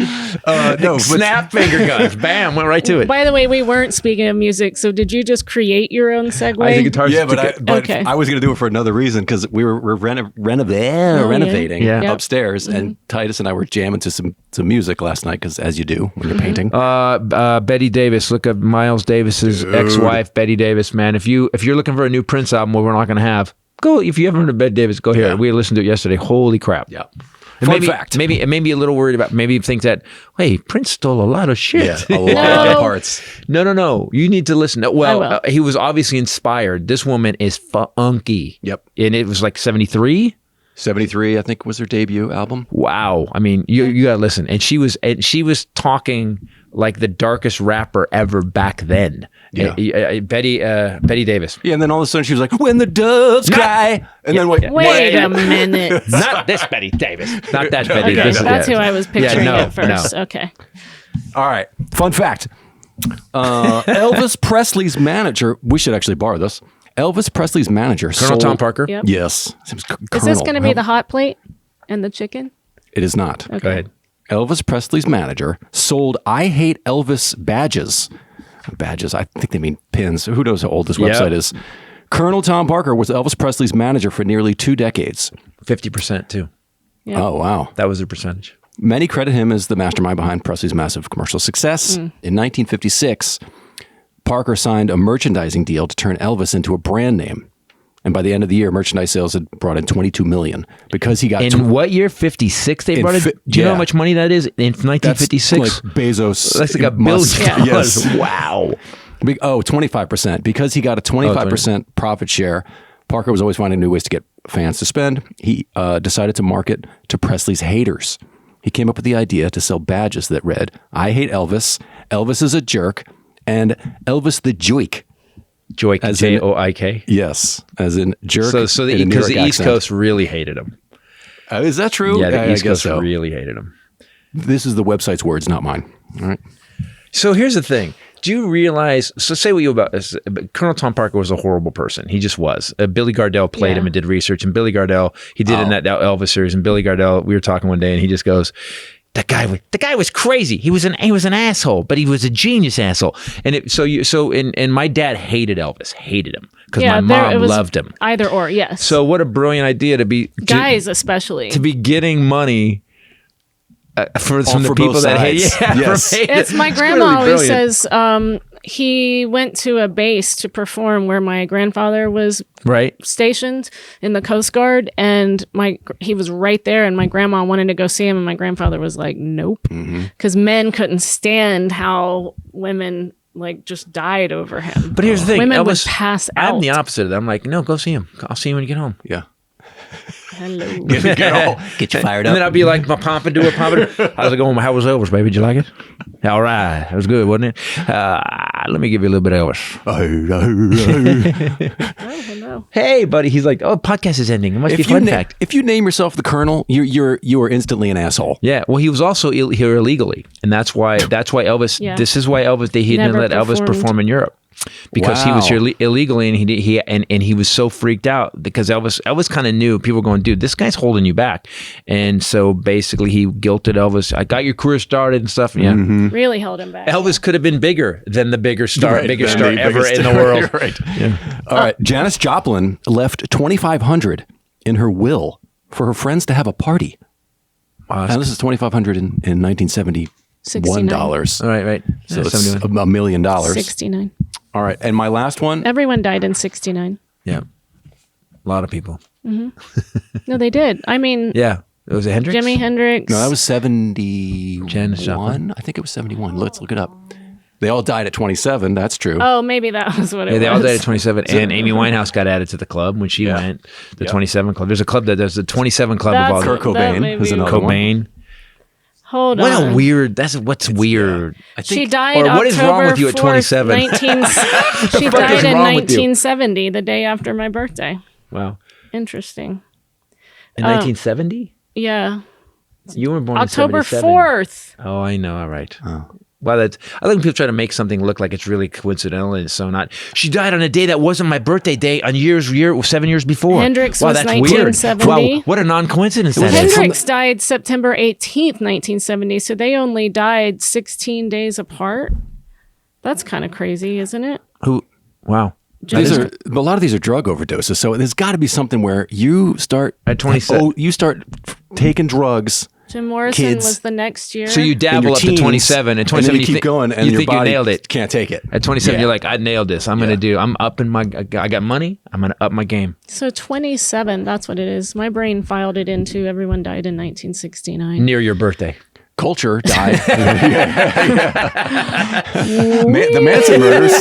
Snap finger guns. Bam. Went right to it. By the way, we weren't speaking of music, so did you just create your own segue? I think guitar. Yeah, but Okay. I was going to do it for another reason because we were renovating Yeah. upstairs, and Titus and I were jamming to some music last night because, as you do when you're painting. Betty Davis. Look up Miles Davis's ex-wife, Betty Davis. Man, if you're looking for a new Prince album, what we're not going to have, go. If you haven't heard of Betty Davis, go here. Yeah. We listened to it yesterday. Holy crap! Yeah. And Fun fact. Maybe a little worried about. Maybe think that. Hey, Prince stole a lot of shit. Yeah, a lot of parts. No. You need to listen. Well, I will. he was obviously inspired. This woman is funky. Yep. And it was like 73. 73, I think, was her debut album. Wow. I mean, you gotta listen. And she was talking like the darkest rapper ever back then. Yeah. Betty Davis. Yeah, and then all of a sudden she was like, "When the doves cry," and then wait, Wait a minute. Not this Betty Davis. Not that Betty. Okay, This, that's who I was picturing at first. No. Okay. All right. Fun fact. Elvis Presley's manager, we should actually borrow this. Elvis Presley's manager, Colonel Tom Parker. Yep. Yes. Is this going to be the hot plate and the chicken? It is not. Okay. Go ahead. Elvis Presley's manager sold I Hate Elvis badges. Badges, I think they mean pins. Who knows how old this website is? Colonel Tom Parker was Elvis Presley's manager for nearly 2 decades. 50% too. Yeah. Oh, wow. That was the percentage. Many credit him as the mastermind behind Presley's massive commercial success. In 1956, Parker signed a merchandising deal to turn Elvis into a brand name. And by the end of the year, merchandise sales had brought in $22 million because he got... In what year? 56 they brought it? Do you know how much money that is in 1956? That's like Bezos. That's like $1 billion. Yes. Wow. 25%. Because he got a 25% profit share, Parker was always finding new ways to get fans to spend. He decided to market to Presley's haters. He came up with the idea to sell badges that read, "I hate Elvis, Elvis is a jerk, and Elvis the Joik." Joik, Joik? Yes, as in jerk. So because the East Coast really hated him. Is that true? Yeah, the East Coast so. really hated him. This is the website's words, not mine. All right. So here's the thing. Do you realize, so say what you about this, Colonel Tom Parker was a horrible person. He just was. Billy Gardell played him and did research. And Billy Gardell, he did in that Elvis series. And Billy Gardell, we were talking one day and he just goes, the guy was crazy. He was an asshole, but he was a genius asshole. And my dad hated Elvis, hated him because my mom loved him. Either or, yes. So what a brilliant idea to be guys, especially to be getting money from the people that hate. Yeah, yes. It's my grandma always says he went to a base to perform where my grandfather was stationed in the Coast Guard, and he was right there, and my grandma wanted to go see him, and my grandfather was like, nope, because men couldn't stand how women just died over him. But here's the thing, women Elvis, would pass out. I'm the opposite of that. I'm like, no, go see him. I'll see you when you get home. Yeah. Hello. Get you fired up. And then I'll be like, my pompadour. How's it going? How was Elvis, baby? Did you like it? All right. It was good, wasn't it? Let me give you a little bit of Elvis. Oh, no. Hey, buddy. He's like, oh, podcast is ending. It must be a fun fact. If you name yourself the Colonel, you are instantly an asshole. Yeah. Well, he was also here illegally. And that's why Elvis, this is why Elvis, he didn't let Elvis perform in Europe. because he was here illegally, and he was so freaked out because Elvis kind of knew. People were going, dude, this guy's holding you back, and so basically he guilted Elvis. I got your career started and stuff. Yeah, really held him back. Elvis could have been bigger than the biggest star ever in the world. Right. Yeah. All right. Janice Joplin left $2,500 in her will for her friends to have a party. Wow, and this is $2,500 in 1970. $1. Right. So it's $1 million. 69. All right. And my last one. Everyone died in 69. Yeah. A lot of people. Mm-hmm. No, they did. I mean. Yeah. It was Hendrix? Jimi Hendrix. No, that was 71. Janice Joplin. I think it was 71. Let's look it up. They all died at 27. That's true. Oh, maybe that was what it was. They all died at 27. And Amy Winehouse got added to the club when she went. The 27 club. There's a club there's the 27 club of all. Kurt Cobain is another Cobain. one. Hold on. What a weird. What's weird. I think, she died. Or what is wrong with you at 27? She died in 1970, the day after my birthday. Wow. Interesting. In 1970? Yeah. You were born October in 77. 4th. Oh, I know. All right. Oh. Well, I think when people try to make something look like it's really coincidental and it's so not. She died on a day that wasn't my birthday day on 7 years before. Hendrix wow, was that's 1970. Weird. Wow, what a non-coincidence that is. Hendrix died September 18th, 1970, so they only died 16 days apart. That's kind of crazy, isn't it? Wow. A lot of these are drug overdoses, so there's got to be something where you start at 27. You start taking drugs. Jim Morrison was the next year. So you dabble up to 27, and 27 you keep going, and you think body you nailed it. Can't take it. At 27, you're like, I nailed this. I'm upping my. I got money. I'm gonna up my game. So 27, that's what it is. My brain filed it into everyone died in 1969. Near your birthday. Culture died. The Manson murders.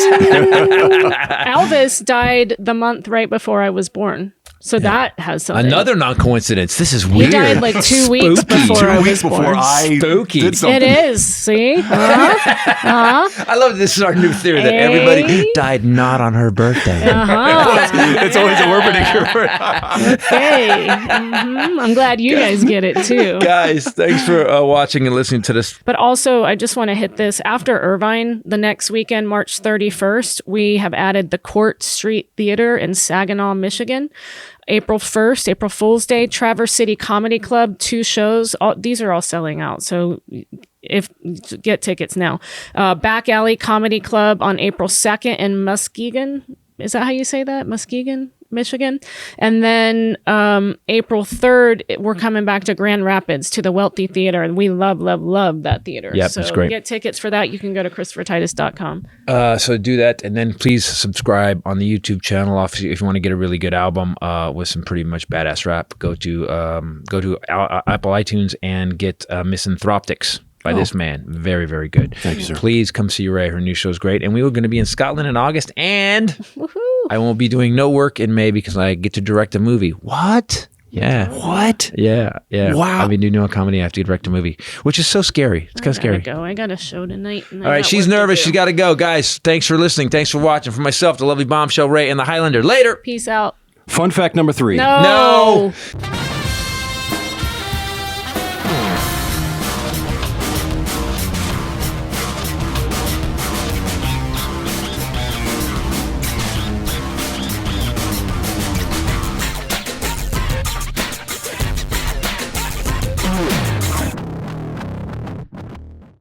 Elvis died the month right before I was born. So that has something. Another non-coincidence. This is weird. He died like 2 weeks before I was born. Spooky. It is. See? I love this is our new theory that everybody died not on her birthday. It's always a word predictor. Okay. I'm glad you guys get it too. Guys, thanks for watching and listening to this. But also, I just want to hit this. After Irvine, the next weekend, March 31st, we have added the Court Street Theater in Saginaw, Michigan. April 1st, April Fool's Day, Traverse City Comedy Club, 2 shows. These are all selling out. So get tickets now. Back Alley Comedy Club on April 2nd in Muskegon. Is that how you say that? Muskegon, Michigan. And then April 3rd, we're coming back to Grand Rapids to the Welty Theater. And we love that theater. Yep, so it's great. To get tickets for that, you can go to ChristopherTitus.com. So do that. And then please subscribe on the YouTube channel. Obviously, if you want to get a really good album with some pretty much badass rap, go to Apple iTunes and get Misanthroptics by this man. Very, very good. Thank you, sir. Please come see Ray. Her new show is great. And we were going to be in Scotland in August. And I won't be doing no work in May because I get to direct a movie. What? Yeah. What? Yeah. Wow. I've been doing no comedy. I have to direct a movie, which is so scary. It's kind of scary. I got a show tonight. All right. She's nervous. She's got to go. Guys, thanks for listening. Thanks for watching. For myself, the lovely Bombshell, Ray, and the Hylinder. Later. Peace out. Fun fact number 3. No.